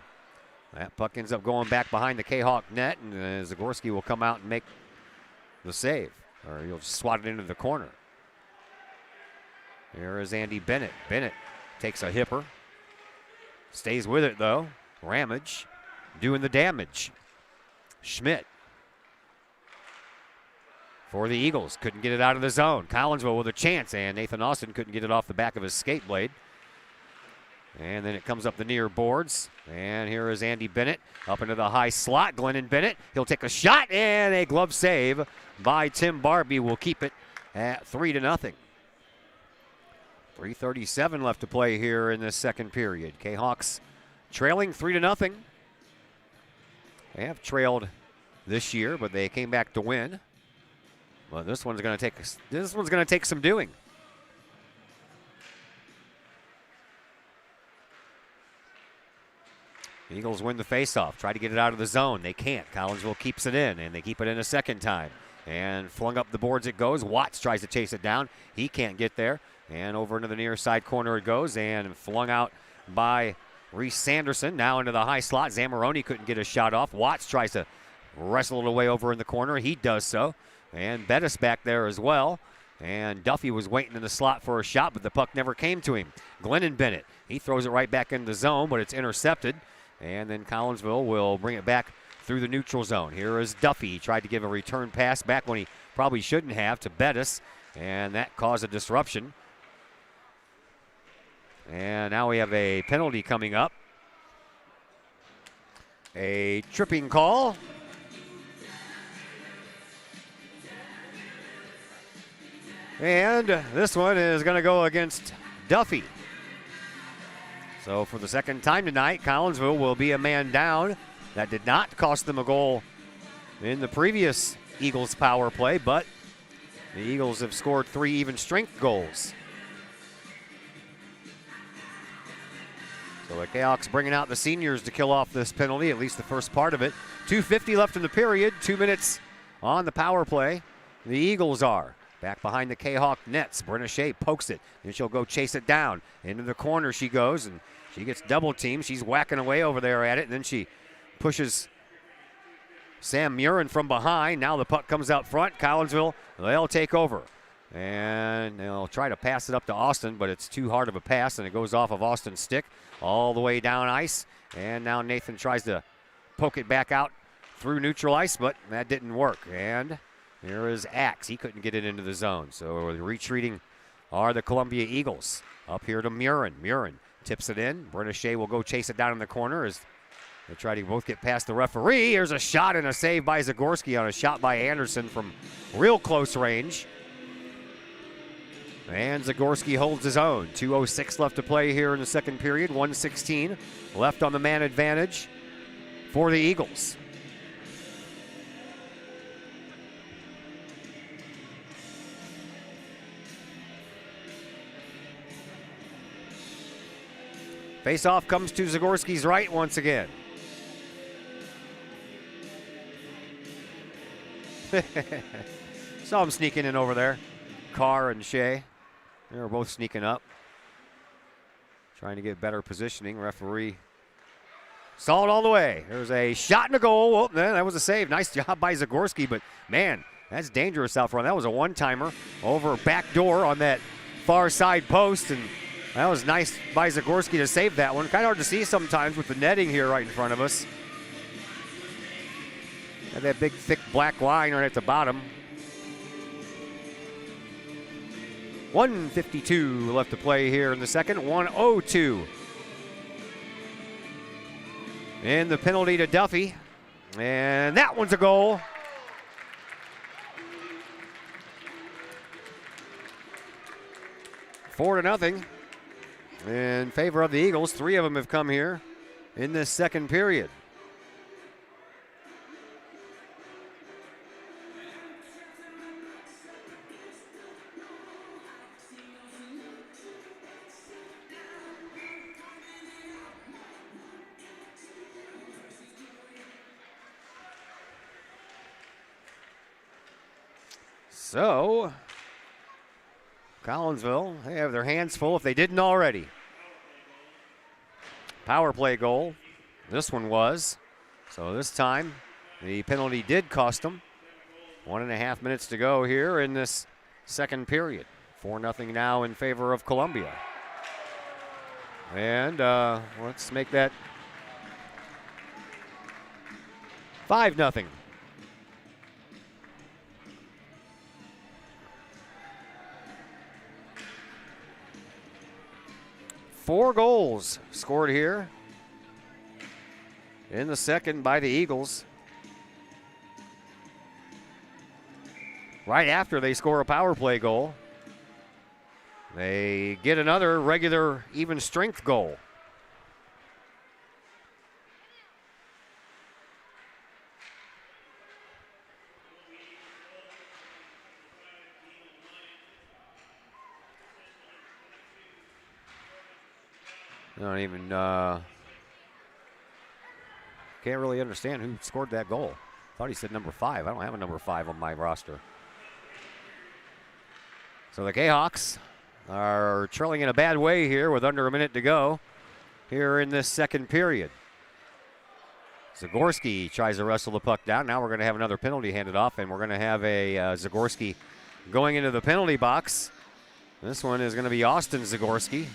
S1: That puck ends up going back behind the Kahok net, and Zagorski will come out and make the save. Or he'll just swat it into the corner. Here is Andy Bennett. Bennett takes a hipper. Stays with it, though. Ramage doing the damage. Schmidt for the Eagles. Couldn't get it out of the zone. Collinsville with a chance, and Nathan Austin couldn't get it off the back of his skate blade. And then it comes up the near boards. And here is Andy Bennett up into the high slot. Glennon Bennett, he'll take a shot, and a glove save by Tim Barbie will keep it at 3-0. 3:37 left to play here in this second period. Kahawks trailing 3-0. They have trailed this year, but they came back to win. Well, this one's going to take some doing. Eagles win the faceoff. Try to get it out of the zone. They can't. Collinsville keeps it in, and they keep it in a second time. And flung up the boards it goes. Watts tries to chase it down. He can't get there. And over into the near side corner it goes, and flung out by Reese Sanderson. Now into the high slot. Zamoroni couldn't get a shot off. Watts tries to wrestle it away over in the corner. He does so. And Bettis back there as well. And Duffy was waiting in the slot for a shot, but the puck never came to him. Glennon Bennett, he throws it right back in the zone, but it's intercepted. And then Collinsville will bring it back through the neutral zone. Here is Duffy. He tried to give a return pass back when he probably shouldn't have to Bettis, and that caused a disruption. And now we have a penalty coming up. A tripping call. And this one is going to go against Duffy. So for the second time tonight, Collinsville will be a man down. That did not cost them a goal in the previous Eagles power play, but the Eagles have scored 3 even strength goals. So the Kahawks bringing out the seniors to kill off this penalty, at least the first part of it. 2:50 left in the period, 2 minutes on the power play. The Eagles are back behind the Kahawk nets. Brenna Shea pokes it, and she'll go chase it down. Into the corner she goes, and she gets double teamed. She's whacking away over there at it, and then she pushes Sam Murin from behind. Now the puck comes out front. Collinsville, they'll take over. And they'll try to pass it up to Austin, but it's too hard of a pass, and it goes off of Austin's stick all the way down ice. And now Nathan tries to poke it back out through neutral ice, but that didn't work. And here is Axe. He couldn't get it into the zone. So retreating are the Columbia Eagles. Up here to Murin. Murin tips it in. Brenna Shea will go chase it down in the corner as they try to both get past the referee. Here's a shot and a save by Zagorski on a shot by Anderson from real close range. And Zagorski holds his own. 2:06 left to play here in the second period. 1:16 left on the man advantage for the Eagles. Face-off comes to Zagorski's right once again. Saw him sneaking in over there. Carr and Shea. They were both sneaking up. Trying to get better positioning. Referee saw it all the way. There's a shot and a goal. Oh, that was a save. Nice job by Zagorski, but man, that's dangerous out front. That was a one-timer over back door on that far side post, and that was nice by Zagorski to save that one. Kind of hard to see sometimes with the netting here right in front of us. Got that big, thick black line right at the bottom. 1:52 left to play here in the second. 1:02. And the penalty to Duffy. And that one's a goal. Four to nothing in favor of the Eagles. 3 of them have come here in this second period. So, Collinsville, they have their hands full if they didn't already. Power play goal. This one was. So this time, the penalty did cost them. 1.5 minutes to go here in this second period. 4-0 now in favor of Columbia. And let's make that 5-0. Four goals scored here in the second by the Eagles. Right after they score a power play goal, they get another regular even strength goal. I don't even, can't really understand who scored that goal. Thought he said number 5. I don't have a number 5 on my roster. So the Kahawks are trailing in a bad way here with under a minute to go here in this second period. Zagorski tries to wrestle the puck down. Now we're going to have another penalty handed off, and we're going to have a Zagorski going into the penalty box. This one is going to be Austin Zagorski.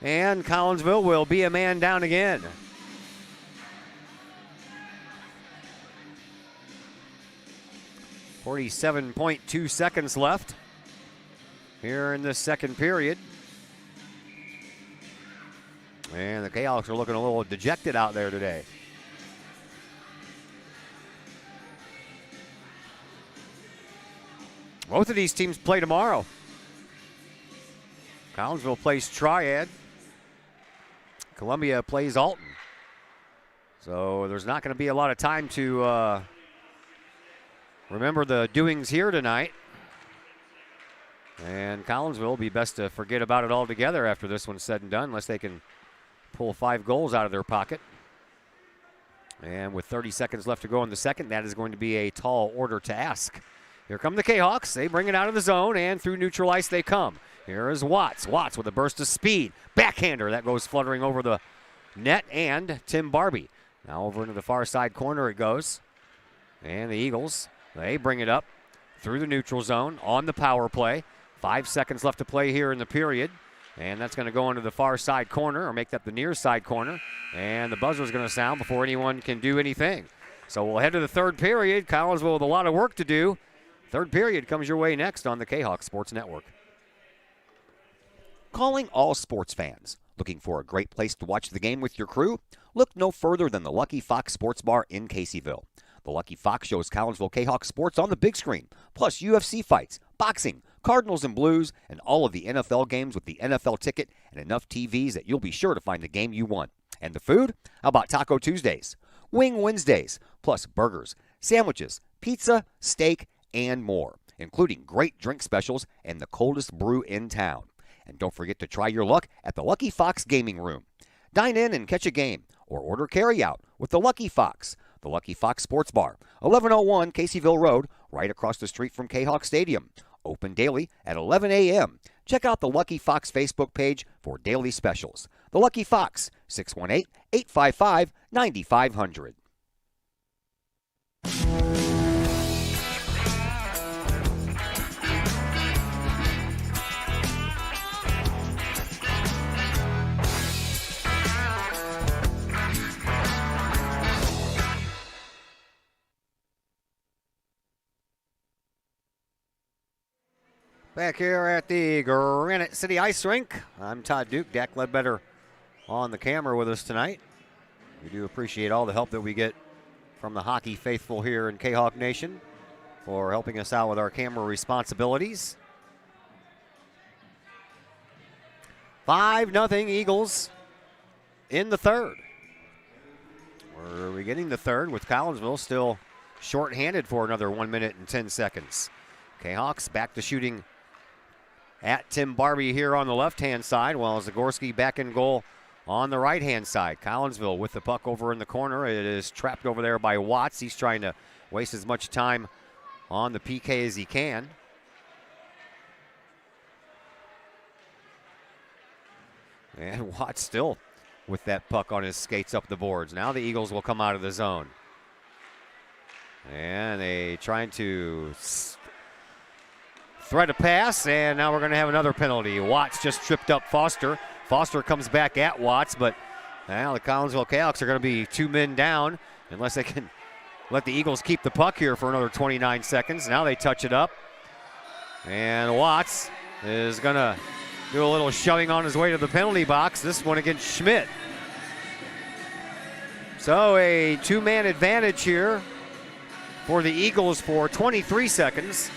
S1: And Collinsville will be a man down again. .2 seconds left here in this second period. And the Kahawks are looking a little dejected out there today. Both of these teams play tomorrow. Collinsville plays Triad. Columbia plays Alton. So there's not going to be a lot of time to remember the doings here tonight. And Collinsville will be best to forget about it altogether after this one's said and done, unless they can pull 5 goals out of their pocket. And with 30 seconds left to go in the second, that is going to be a tall order to ask. Here come the Kahawks. They bring it out of the zone, and through neutral ice they come. Here is Watts. Watts with a burst of speed. Backhander. That goes fluttering over the net, and Tim Barbie. Now over into the far side corner it goes. And the Eagles, they bring it up through the neutral zone on the power play. 5 seconds left to play here in the period. And that's going to go into the far side corner, or make that the near side corner. And the buzzer's going to sound before anyone can do anything. So we'll head to the third period. Collinsville with a lot of work to do. Third period comes your way next on the Kahok Sports Network.
S7: Calling all sports fans. Looking for a great place to watch the game with your crew? Look no further than the Lucky Fox Sports Bar in Caseyville. The Lucky Fox shows Collinsville Kahawk sports on the big screen, plus UFC fights, boxing, Cardinals and Blues, and all of the NFL games with the NFL ticket and enough TVs that you'll be sure to find the game you want. And the food? How about Taco Tuesdays, Wing Wednesdays, plus burgers, sandwiches, pizza, steak, and more, including great drink specials and the coldest brew in town. And don't forget to try your luck at the Lucky Fox Gaming Room. Dine in and catch a game, or order carryout with the Lucky Fox. The Lucky Fox Sports Bar, 1101 Caseyville Road, right across the street from Kahawk Stadium. Open daily at 11 a.m. Check out the Lucky Fox Facebook page for daily specials. The Lucky Fox, 618-855-9500.
S1: Back here at the Granite City Ice Rink, I'm Todd Duke. Dak Ledbetter on the camera with us tonight. We do appreciate all the help that we get from the hockey faithful here in Kahawk Nation for helping us out with our camera responsibilities. 5-0 Eagles in the third. We're beginning the third with Collinsville still shorthanded for another 1 minute and 10 seconds. Kahawks back to shooting at Tim Barbie here on the left-hand side, while Zagorski back in goal on the right-hand side. Collinsville with the puck over in the corner. It is trapped over there by Watts. He's trying to waste as much time on the PK as he can. And Watts still with that puck on his skates up the boards. Now the Eagles will come out of the zone. And they trying to thread a pass, and now we're going to have another penalty. Watts just tripped up Foster. Foster comes back at Watts, but now the Collinsville Kahawks are going to be 2 men down unless they can let the Eagles keep the puck here for another 29 seconds. Now they touch it up, and Watts is going to do a little shoving on his way to the penalty box. This one against Schmidt. So a 2-man advantage here for the Eagles for 23 seconds.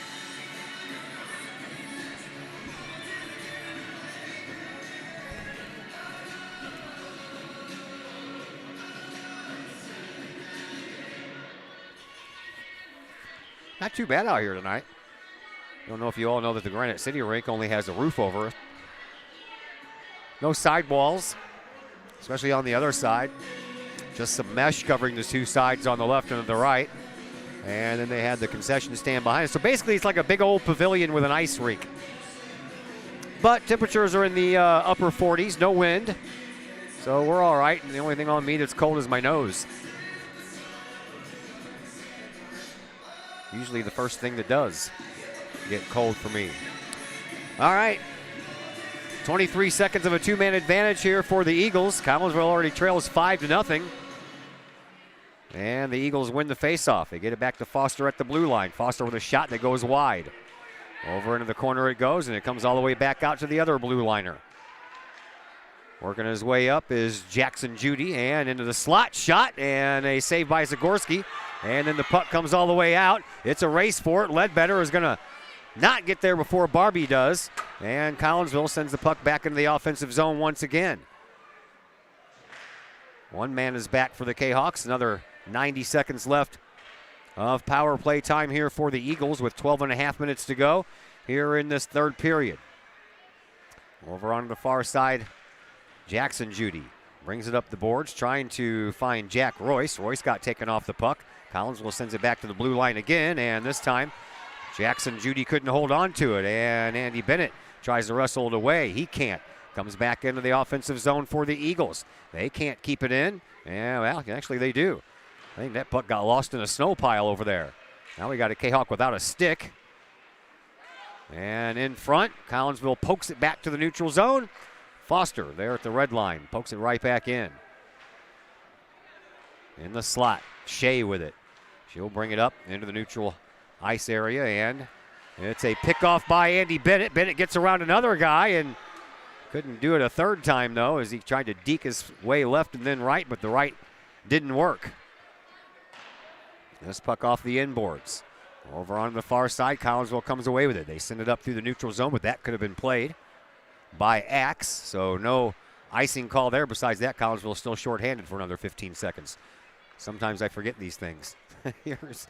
S1: Not too bad out here tonight. I don't know if you all know that the Granite City rink only has a roof over it. No sidewalls, especially on the other side. Just some mesh covering the two sides on the left and the right. And then they had the concession stand behind it. So basically it's like a big old pavilion with an ice rink. But temperatures are in the upper 40s, no wind. So we're all right, and the only thing on me that's cold is my nose. Usually the first thing that does get cold for me. All right. 23 seconds of a 2-man advantage here for the Eagles. Collinsville already trails 5-0. And the Eagles win the faceoff. They get it back to Foster at the blue line. Foster with a shot that goes wide. Over into the corner it goes, and it comes all the way back out to the other blue liner. Working his way up is Jackson Judy, and into the slot shot, and a save by Zagorski. And then the puck comes all the way out. It's a race for it. Ledbetter is going to not get there before Barbie does. And Collinsville sends the puck back into the offensive zone once again. One man is back for the Kahawks. Another 90 seconds left of power play time here for the Eagles with 12.5 minutes to go here in this third period. Over on the far side, Jackson Judy brings it up the boards, trying to find Jack Royce. Royce got taken off the puck. Collinsville sends it back to the blue line again, and this time Jackson Judy couldn't hold on to it, and Andy Bennett tries to wrestle it away. He can't. Comes back into the offensive zone for the Eagles. They can't keep it in. Yeah, well, actually they do. I think that puck got lost in a snow pile over there. Now we got a Kahawk without a stick. And in front, Collinsville pokes it back to the neutral zone. Foster there at the red line, pokes it right back in. In the slot, Shea with it. She'll bring it up into the neutral ice area, and it's a pickoff by Andy Bennett. Bennett gets around another guy and couldn't do it a third time, though, as he tried to deke his way left and then right, but the right didn't work. This puck off the inboards. Over on the far side, Collinsville comes away with it. They send it up through the neutral zone, but that could have been played by Axe, so no icing call there. Besides that, Collinsville is still shorthanded for another 15 seconds. Sometimes I forget these things. Here's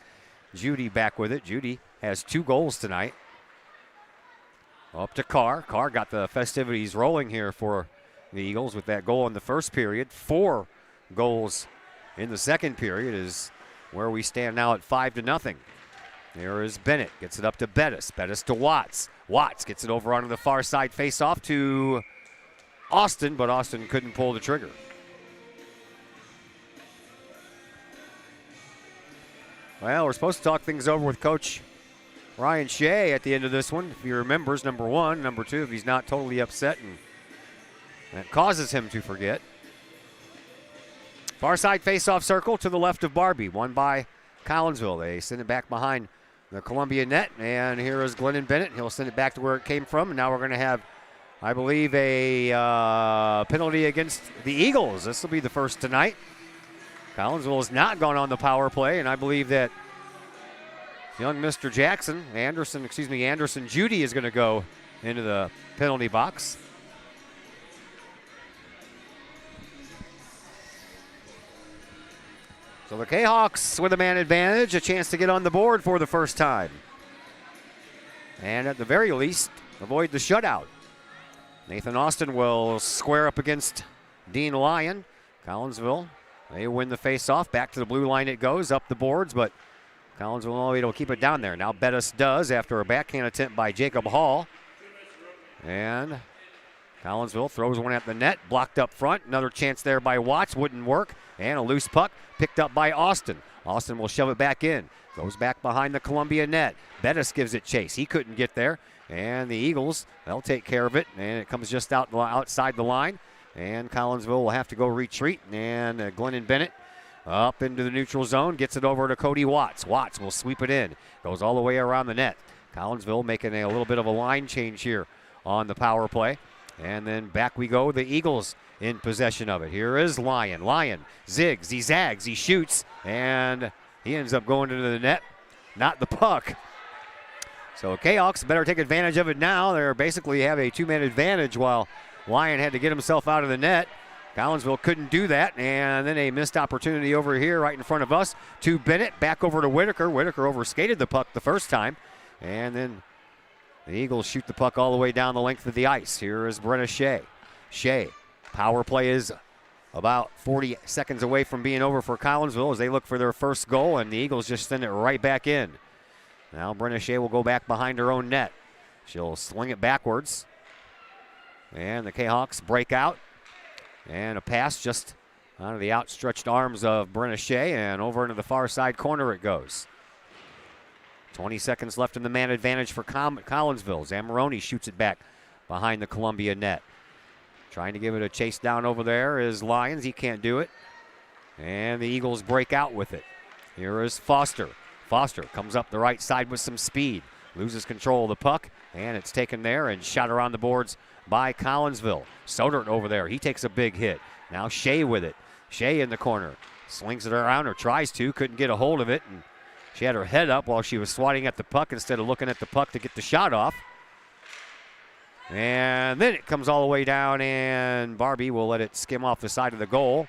S1: Judy back with it. Judy has 2 goals tonight. Up to Carr. Carr got the festivities rolling here for the Eagles with that goal in the first period. 4 goals in the second period is where we stand now at 5-0. There is Bennett. Gets it up to Bettis. Bettis to Watts. Watts gets it over onto the far side face-off to Austin, but Austin couldn't pull the trigger. Well, we're supposed to talk things over with Coach Ryan Shea at the end of this one. If he remembers, number 1. Number 2, if he's not totally upset and that causes him to forget. Far side face-off circle to the left of Barbie. Won by Collinsville. They send it back behind the Columbia net. And here is Glennon Bennett. He'll send it back to where it came from. And now we're going to have, I believe, a penalty against the Eagles. This will be the first tonight. Collinsville has not gone on the power play, and I believe that young Mr. Anderson Judy is going to go into the penalty box. So the Kahawks with a man advantage, a chance to get on the board for the first time. And at the very least, avoid the shutout. Nathan Austin will square up against Dean Lyon. Collinsville, they win the face-off. Back to the blue line it goes, up the boards, but Collinsville only able to keep it down there. Now Bettis does after a backhand attempt by Jacob Hall. And Collinsville throws one at the net, blocked up front. Another chance there by Watts, wouldn't work. And a loose puck picked up by Austin. Austin will shove it back in. Goes back behind the Columbia net. Bettis gives it chase. He couldn't get there. And the Eagles, they'll take care of it. And it comes just outside the line. And Collinsville will have to go retreat. And Glennon Bennett up into the neutral zone. Gets it over to Cody Watts. Watts will sweep it in. Goes all the way around the net. Collinsville making a little bit of a line change here on the power play. And then back we go. The Eagles in possession of it. Here is Lyon. Lyon zigs, he zags, he shoots, and he ends up going into the net. Not the puck. So Kahawks better take advantage of it now. They basically have a 2-man advantage while Lyon had to get himself out of the net. Collinsville couldn't do that, and then a missed opportunity over here right in front of us to Bennett. Back over to Whitaker. Whitaker overskated the puck the first time, and then the Eagles shoot the puck all the way down the length of the ice. Here is Brenna Shea. Shea, power play is about 40 seconds away from being over for Collinsville as they look for their first goal, and the Eagles just send it right back in. Now Brenna Shea will go back behind her own net. She'll swing it backwards, and the Kahawks break out. And a pass just out of the outstretched arms of Brenna Shea, and over into the far side corner it goes. 20 seconds left in the man advantage for Collinsville. Zamoroni shoots it back behind the Columbia net. Trying to give it a chase down over there is Lyons. He can't do it. And the Eagles break out with it. Here is Foster. Foster comes up the right side with some speed. Loses control of the puck, and it's taken there and shot around the boards by Collinsville. Sodert over there. He takes a big hit. Now Shea with it. Shea in the corner. Slings it around or tries to. Couldn't get a hold of it. And She had her head up while she was swatting at the puck instead of looking at the puck to get the shot off. And then it comes all the way down, and Barbie will let it skim off the side of the goal.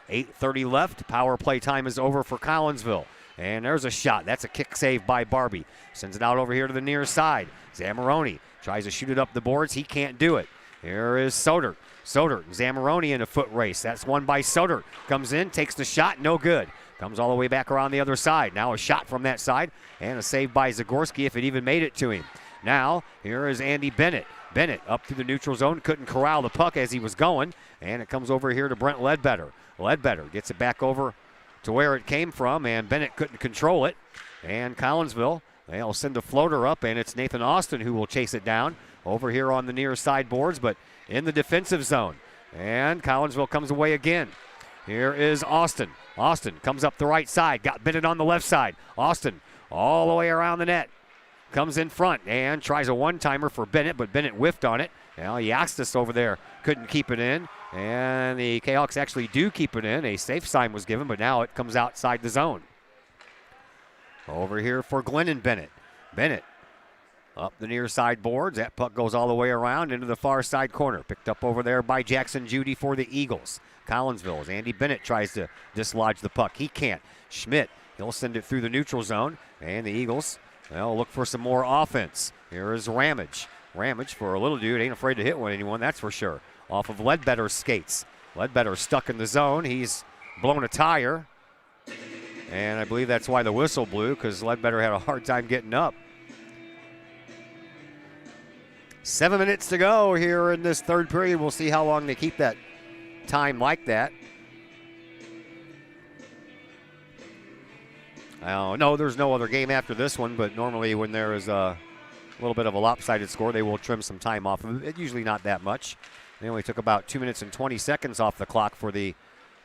S1: 8:30 left. Power play time is over for Collinsville. And there's a shot. That's a kick save by Barbie. Sends it out over here to the near side. Zamoroni tries to shoot it up the boards. He can't do it. Here is Soder. Soder and Zamoroni in a foot race. That's won by Soder. Comes in, takes the shot, no good. Comes all the way back around the other side. Now a shot from that side, and a save by Zagorski if it even made it to him. Now, here is Andy Bennett. Bennett up through the neutral zone, couldn't corral the puck as he was going, and it comes over here to Brent Ledbetter. Ledbetter gets it back over to where it came from, and Bennett couldn't control it. And Collinsville, they'll send a floater up, and it's Nathan Austin who will chase it down over here on the near side boards, but in the defensive zone. And Collinsville comes away again. Here is Austin. Austin comes up the right side, got Bennett on the left side. Austin all the way around the net. Comes in front and tries a one-timer for Bennett, but Bennett whiffed on it. Now Yaxtis over there couldn't keep it in, and the Kahawks actually do keep it in. A safe sign was given, but now it comes outside the zone. Over here for Glennon Bennett. Bennett up the near side boards. That puck goes all the way around into the far side corner. Picked up over there by Jackson Judy for the Eagles. Collinsville, as Andy Bennett tries to dislodge the puck. He can't. Schmidt, he'll send it through the neutral zone, and the Eagles, they'll look for some more offense. Here is Ramage. Ramage, for a little dude, ain't afraid to hit anyone, that's for sure. Off of Ledbetter's skates. Ledbetter stuck in the zone. He's blown a tire. And I believe that's why the whistle blew, because Ledbetter had a hard time getting up. 7 minutes to go here in this third period. We'll see how long they keep that time like that. No, there's no other game after this one, but normally when there is a little bit of a lopsided score, they will trim some time off of it. Usually not that much. They only took about 2 minutes and 20 seconds off the clock for the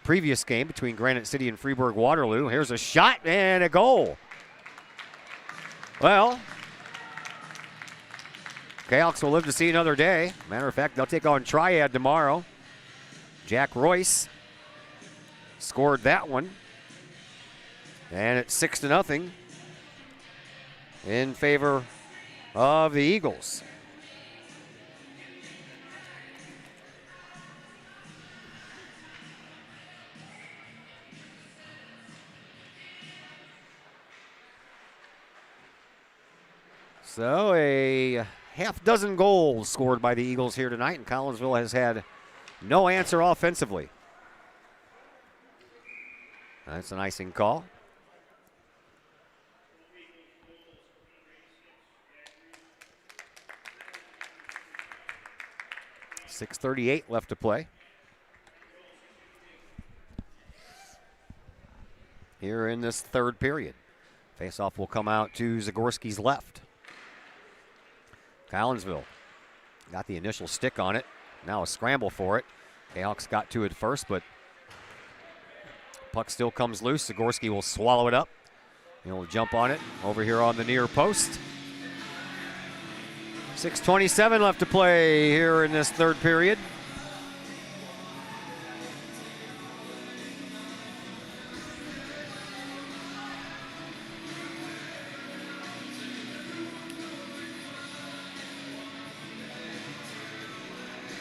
S1: previous game between Granite City and Freeburg Waterloo. Here's a shot and a goal. Well, Kahawks will live to see another day. Matter of fact, they'll take on Triad tomorrow. Jack Royce scored that one. And it's 6-0 in favor of the Eagles. So a half dozen goals scored by the Eagles here tonight, and Collinsville has had no answer offensively. That's an icing call. .6:38 left to play. Here in this third period. Faceoff will come out to Zagorski's left. Collinsville got the initial stick on it. Now a scramble for it. Kahawks got to it first, but puck still comes loose. Zagorski will swallow it up. He'll jump on it over here on the near post. 6:27 left to play here in this third period.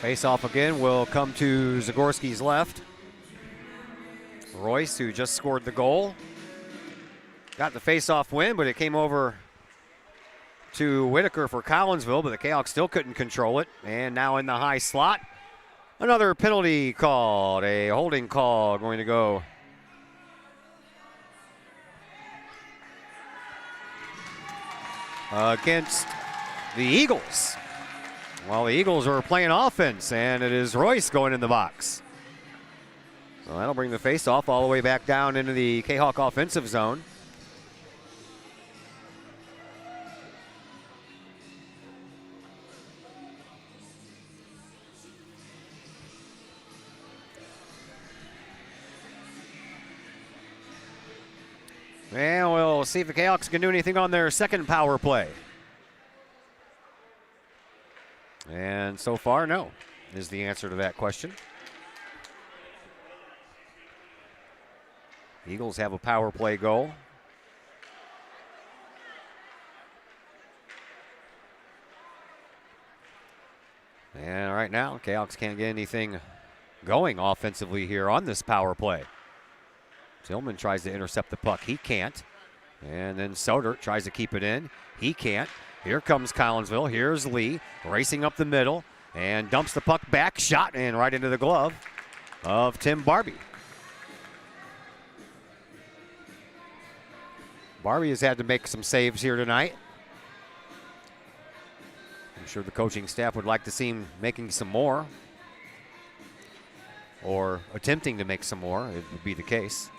S1: Face-off again will come to Zagorski's left. Royce, who just scored the goal, got the face-off win, but it came over to Whitaker for Collinsville, but the Kahawks still couldn't control it. And now in the high slot, another penalty called, a holding call going to go against the Eagles. Well, the Eagles are playing offense, and it is Royce going in the box. So that'll bring the face-off all the way back down into the Kahawk offensive zone. And we'll see if the Kahawks can do anything on their second power play. And so far, no, is the answer to that question. Eagles have a power play goal. And right now, Kahawks can't get anything going offensively here on this power play. Tillman tries to intercept the puck. He can't. And then Soder tries to keep it in. He can't. Here comes Collinsville. Here's Lee racing up the middle and dumps the puck back. Shot and right into the glove of Tim Barbie. Barbie has had to make some saves here tonight. I'm sure the coaching staff would like to see him making some more, or attempting to make some more. It would be the case.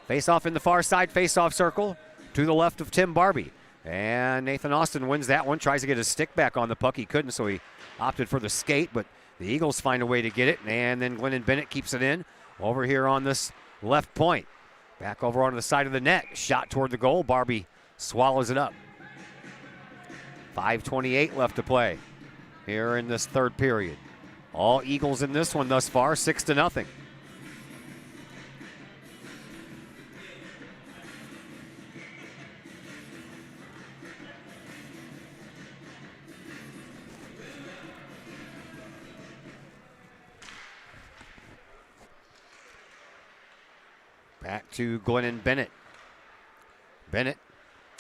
S1: Face-off in the far side, face-off circle to the left of Tim Barbie. And Nathan Austin wins that one, tries to get his stick back on the puck. He couldn't, so he opted for the skate, but the Eagles find a way to get it, and then Glennon Bennett keeps it in over here on this left point. Back over onto the side of the net, shot toward the goal. Barbie swallows it up. 5:28 left to play here in this third period. All Eagles in this one thus far, 6-0. Back to Glennon Bennett. Bennett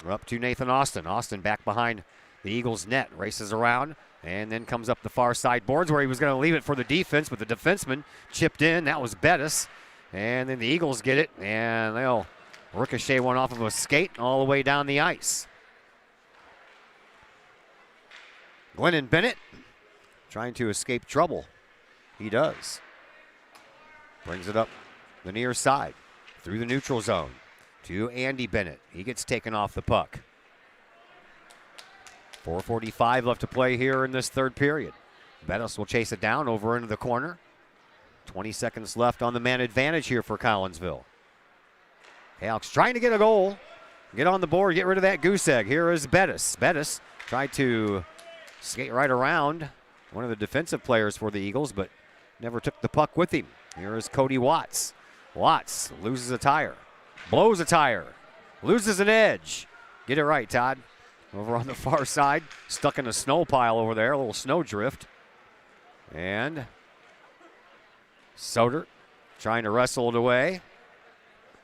S1: up to Nathan Austin. Austin back behind the Eagles' net, races around, and then comes up the far side boards where he was going to leave it for the defense, but the defenseman chipped in. That was Bettis. And then the Eagles get it, and they'll ricochet one off of a skate all the way down the ice. Glennon Bennett trying to escape trouble. He does. Brings it up the near side through the neutral zone to Andy Bennett. He gets taken off the puck. 4:45 left to play here in this third period. Bettis will chase it down over into the corner. 20 seconds left on the man advantage here for Collinsville. Kahawks trying to get a goal. Get on the board, get rid of that goose egg. Here is Bettis. Bettis tried to skate right around one of the defensive players for the Eagles, but never took the puck with him. Here is Cody Watts. Watts loses a tire, blows a tire, loses an edge. Get it right, Todd. Over on the far side, stuck in a snow pile over there, a little snow drift. And Soder trying to wrestle it away.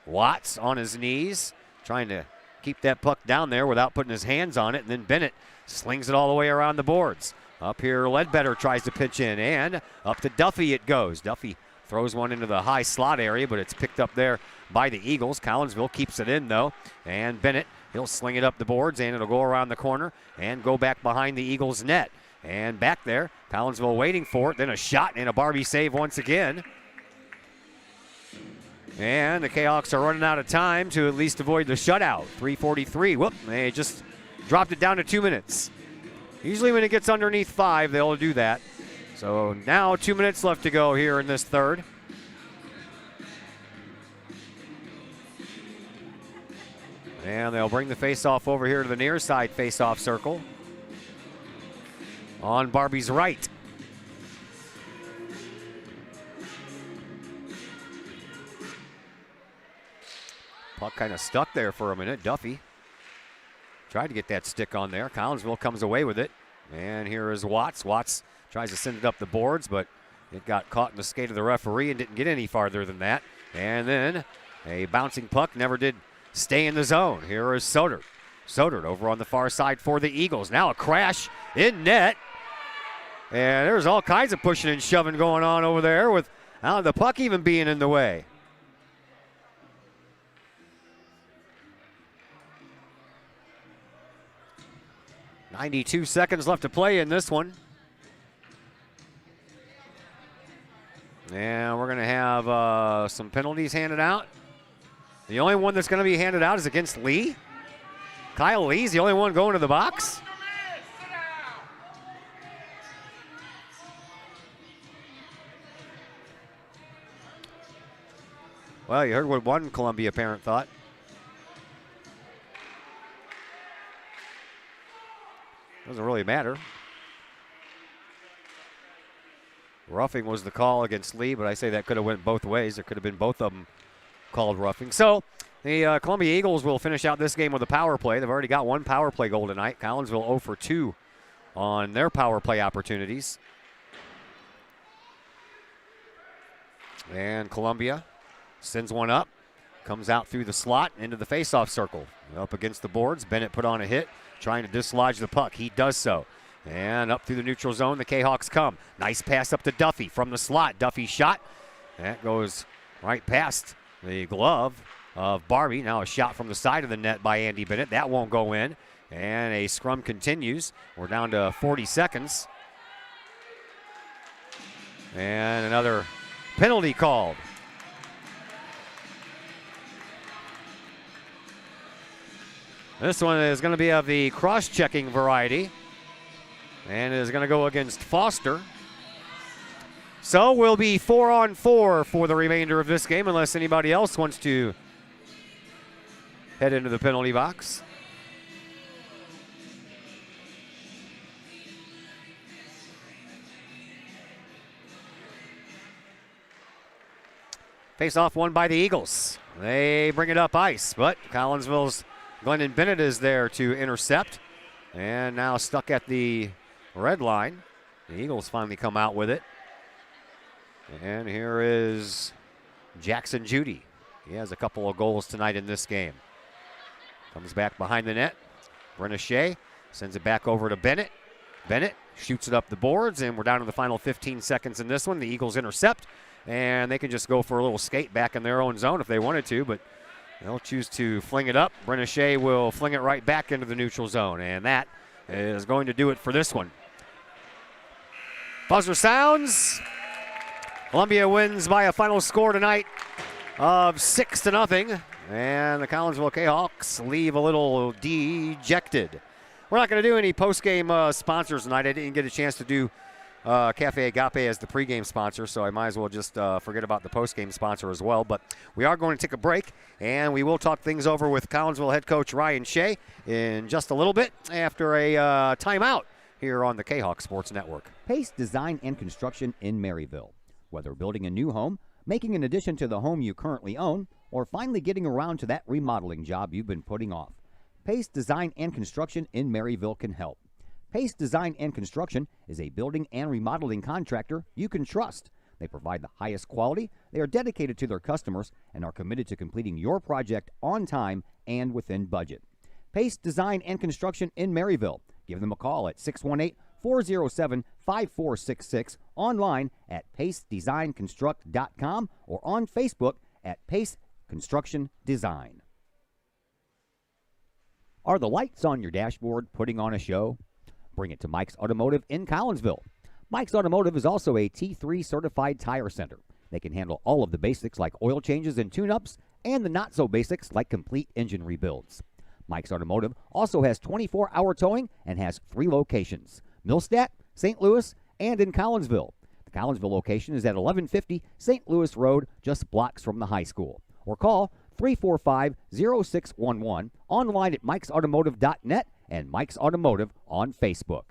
S1: Watts on his knees, trying to keep that puck down there without putting his hands on it. And then Bennett slings it all the way around the boards. Up here, Ledbetter tries to pitch in, and up to Duffy it goes. Duffy throws one into the high slot area, but it's picked up there by the Eagles. Collinsville keeps it in, though. And Bennett, he'll sling it up the boards, and it'll go around the corner and go back behind the Eagles' net. And back there, Collinsville waiting for it. Then a shot and a Barbie save once again. And the Kahawks are running out of time to at least avoid the shutout. 3:43. Whoop, they just dropped it down to 2 minutes. Usually when it gets underneath 5, they'll do that. So now 2 minutes left to go here in this third. And they'll bring the faceoff over here to the near side faceoff circle. On Barbie's right. Puck kind of stuck there for a minute. Duffy tried to get that stick on there. Collinsville comes away with it. And here is Watts. Watts tries to send it up the boards, but it got caught in the skate of the referee and didn't get any farther than that. And then a bouncing puck never did stay in the zone. Here is Soder. Soder over on the far side for the Eagles. Now a crash in net. And there's all kinds of pushing and shoving going on over there without the puck even being in the way. .92 seconds left to play in this one. And we're going to have some penalties handed out. The only one that's going to be handed out is against Lee. Kyle Lee's the only one going to the box. Well, you heard what one Columbia parent thought. Doesn't really matter. Roughing was the call against Lee, but I say that could have went both ways. There could have been both of them called roughing. So the Columbia Eagles will finish out this game with a power play. They've already got one power play goal tonight. Collinsville 0 for 2 on their power play opportunities. And Columbia sends one up. Comes out through the slot into the faceoff circle. Up against the boards. Bennett put on a hit, trying to dislodge the puck. He does so. And up through the neutral zone, the Kahawks come. Nice pass up to Duffy from the slot. Duffy shot. That goes right past the glove of Barbie. Now a shot from the side of the net by Andy Bennett. That won't go in. And a scrum continues. We're down to 40 seconds. And another penalty called. This one is going to be of the cross-checking variety and is going to go against Foster. So we'll be 4-on-4 for the remainder of this game unless anybody else wants to head into the penalty box. Face-off won by the Eagles. They bring it up ice, but Collinsville's Glennon Bennett is there to intercept. And now stuck at the red line. The Eagles finally come out with it. And here is Jackson Judy. He has a couple of goals tonight in this game. Comes back behind the net. Brenna Shea sends it back over to Bennett. Bennett shoots it up the boards, and we're down to the final 15 seconds in this one. The Eagles intercept, and they can just go for a little skate back in their own zone if they wanted to, but they'll choose to fling it up. Brenna Shea will fling it right back into the neutral zone, and that is going to do it for this one. Buzzer sounds. Columbia wins by a final score tonight of 6-0, and the Collinsville Kahawks leave a little dejected. We're not going to do any post-game sponsors tonight. I didn't get a chance to do Cafe Agape as the pregame sponsor, so I might as well just forget about the postgame sponsor as well. But we are going to take a break, and we will talk things over with Collinsville head coach Ryan Shea in just a little bit after a timeout here on the Kahawk Sports Network.
S7: Pace Design and Construction in Maryville. Whether building a new home, making an addition to the home you currently own, or finally getting around to that remodeling job you've been putting off, Pace Design and Construction in Maryville can help. Pace Design and Construction is a building and remodeling contractor you can trust. They provide the highest quality, they are dedicated to their customers, and are committed to completing your project on time and within budget. Pace Design and Construction in Maryville. Give them a call at 618-407-5466, online at pacedesignconstruct.com, or on Facebook at Pace Construction Design. Are the lights on your dashboard putting on a show? Bring it to Mike's Automotive in Collinsville. Mike's Automotive is also a T3 certified tire center. They can handle all of the basics like oil changes and tune-ups, and the not-so-basics like complete engine rebuilds. Mike's Automotive also has 24-hour towing and has 3 locations: Millstadt, St. Louis, and in Collinsville. The Collinsville location is at 1150 St. Louis Road, just blocks from the high school. Or call 345-0611, online at mikesautomotive.net and Mike's Automotive on Facebook.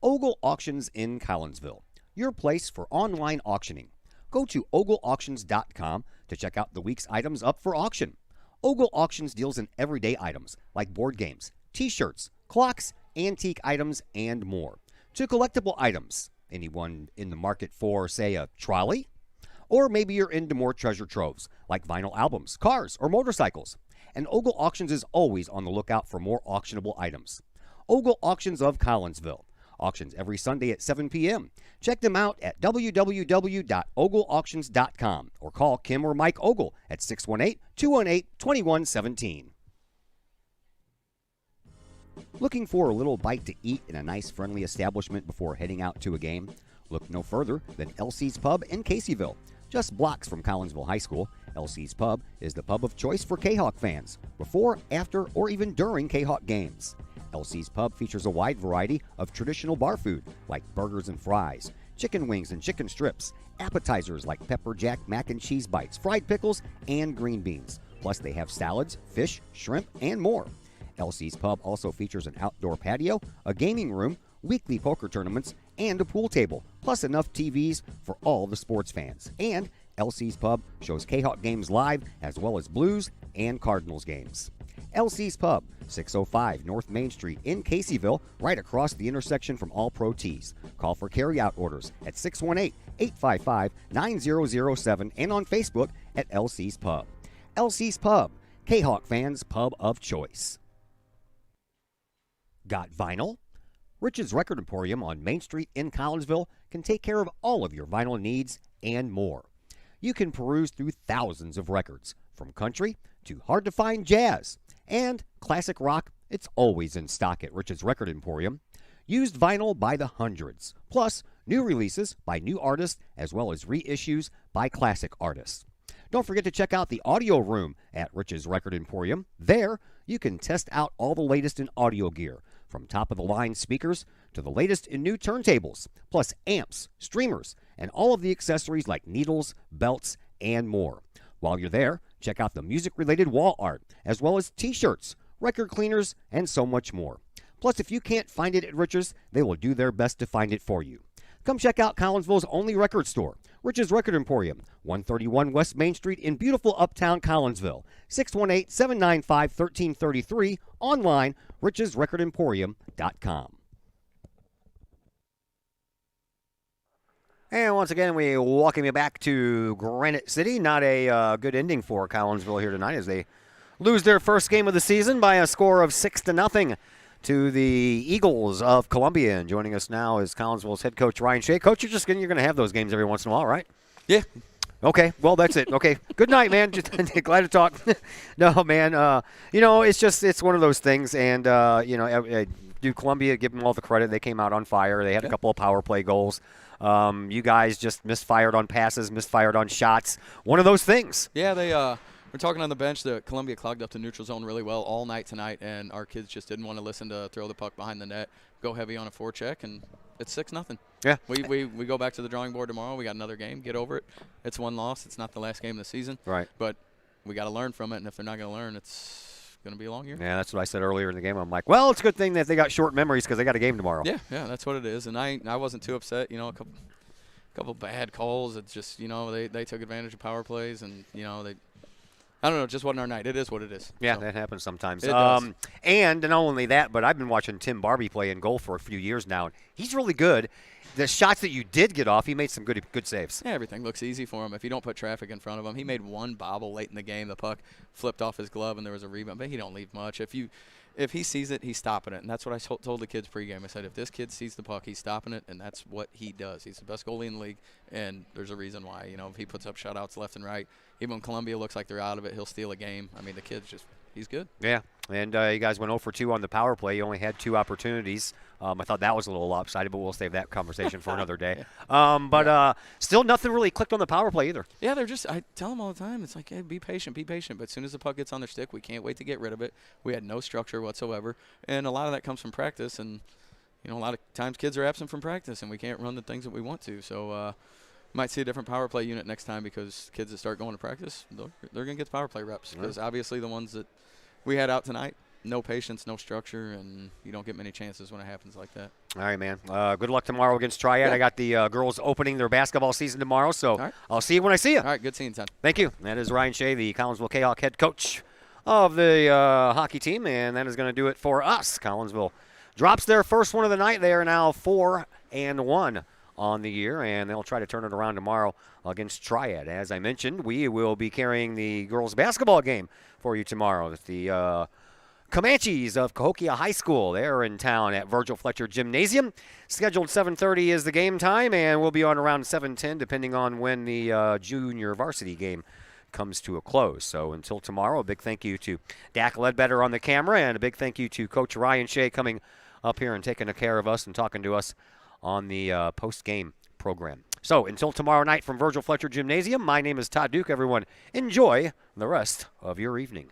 S7: Ogle Auctions in Collinsville, your place for online auctioning. Go to ogleauctions.com to check out the week's items up for auction. Ogle Auctions deals in everyday items like board games, t-shirts, clocks, antique items, and more. To collectible items, anyone in the market for, say, a trolley? Or maybe you're into more treasure troves like vinyl albums, cars, or motorcycles. And Ogle Auctions is always on the lookout for more auctionable items. Ogle Auctions of Collinsville. Auctions every Sunday at 7 p.m. Check them out at www.ogleauctions.com or call Kim or Mike Ogle at 618-218-2117. Looking for a little bite to eat in a nice, friendly establishment before heading out to a game? Look no further than LC's Pub in Caseyville. Just blocks from Collinsville High School, LC's Pub is the pub of choice for Kahawk fans, before, after, or even during Kahawk games. LC's Pub features a wide variety of traditional bar food like burgers and fries, chicken wings and chicken strips, appetizers like pepper jack mac and cheese bites, fried pickles, and green beans. Plus they have salads, fish, shrimp, and more. LC's Pub also features an outdoor patio, a gaming room, weekly poker tournaments, and a pool table, plus enough TVs for all the sports fans. And LC's Pub shows Kahawk games live as well as Blues and Cardinals games. LC's Pub, 605 North Main Street in Caseyville, right across the intersection from All Pro Tees. Call for carry-out orders at 618-855-9007 and on Facebook at LC's Pub. LC's Pub, Kahok fans' pub of choice. Got vinyl? Rich's Record Emporium on Main Street in Collinsville can take care of all of your vinyl needs and more. You can peruse through thousands of records, from country to hard-to-find jazz. And classic rock, it's always in stock at Rich's Record Emporium. Used vinyl by the hundreds, plus new releases by new artists as well as reissues by classic artists. Don't forget to check out the audio room at Rich's Record Emporium. There, you can test out all the latest in audio gear, from top-of-the-line speakers to the latest in new turntables, plus amps, streamers, and all of the accessories like needles, belts, and more. While you're there, check out the music-related wall art, as well as t-shirts, record cleaners, and so much more. Plus, if you can't find it at Rich's, they will do their best to find it for you. Come check out Collinsville's only record store, Rich's Record Emporium, 131 West Main Street in beautiful uptown Collinsville, 618-795-1333, online, richesrecordemporium.com.
S1: And once again, we welcome you back to Granite City. Not a good ending for Collinsville here tonight as they lose their first game of the season by a score of 6-0 to the Eagles of Columbia. And joining us now is Collinsville's head coach, Ryan Shea. Coach, you're going to have those games every once in a while, right?
S8: Yeah.
S1: Okay, well, that's it. Okay, good night, man. Just glad to talk. No, man, it's one of those things. And, do Columbia give them all the credit. They came out on fire. They had a couple of power play goals. You guys just misfired on passes, misfired on shots. One of those things.
S8: Yeah, they we're talking on the bench that Columbia clogged up the neutral zone really well all night tonight, and our kids just didn't want to listen to throw the puck behind the net, go heavy on a forecheck, and it's 6-0.
S1: Yeah.
S8: We go back to the drawing board tomorrow. We got another game. Get over it. It's one loss. It's not the last game of the season.
S1: Right.
S8: But we got to learn from it, and if they're not going to learn, it's going to be a long year.
S1: Yeah, that's what I said earlier in the game. I'm like, well, it's a good thing that they got short memories because they got a game tomorrow.
S8: Yeah, that's what it is. And I wasn't too upset. A couple bad calls. It's just, they took advantage of power plays, and, I don't know, it just wasn't our night. It is what it is.
S1: Yeah,
S8: so.
S1: That happens sometimes.
S8: It does.
S1: And not only that, but I've been watching Tim Barbie play in goal for a few years now, and he's really good. The shots that you did get off, he made some good saves.
S8: Yeah, everything looks easy for him if you don't put traffic in front of him. He made one bobble late in the game. The puck flipped off his glove, and there was a rebound. But he don't leave much. If he sees it, he's stopping it. And that's what I told the kids pregame. I said, if this kid sees the puck, he's stopping it, and that's what he does. He's the best goalie in the league, and there's a reason why. If he puts up shutouts left and right, even when Columbia looks like they're out of it, he'll steal a game. I mean, the kid's just – he's good. Yeah,
S1: and you guys went 0 for 2 on the power play. You only had 2 opportunities. I thought that was a little lopsided, but we'll save that conversation for another day. Still nothing really clicked on the power play either.
S8: Yeah, they're just – I tell them all the time, it's like, hey, be patient. But as soon as the puck gets on their stick, we can't wait to get rid of it. We had no structure whatsoever, and a lot of that comes from practice. And, a lot of times kids are absent from practice, and we can't run the things that we want to. So, might see a different power play unit next time because kids that start going to practice, they're going to get the power play reps. Because obviously the ones that we had out tonight, no patience, no structure, and you don't get many chances when it happens like that.
S1: All right, man. Good luck tomorrow against Triad.
S8: Yeah.
S1: I got the girls opening their basketball season tomorrow, so
S8: right.
S1: I'll see you when I see you.
S8: All right, good seeing you, Todd.
S1: Thank you. That is Ryan Shea, the Collinsville Kahok head coach of the hockey team, and that is going to do it for us. Collinsville drops their first one of the night. They are now 4-1 on the year, and they'll try to turn it around tomorrow against Triad. As I mentioned, we will be carrying the girls basketball game for you tomorrow. The Comanches of Cahokia High School, they're in town at Virgil Fletcher Gymnasium. Scheduled 7:30 is the game time, and we'll be on around 7:10 depending on when the junior varsity game comes to a close. So until tomorrow, a big thank you to Dak Ledbetter on the camera, and a big thank you to Coach Ryan Shea coming up here and taking care of us and talking to us on the post-game program. So until tomorrow night from Virgil Fletcher Gymnasium, my name is Todd Duke. Everyone, enjoy the rest of your evening.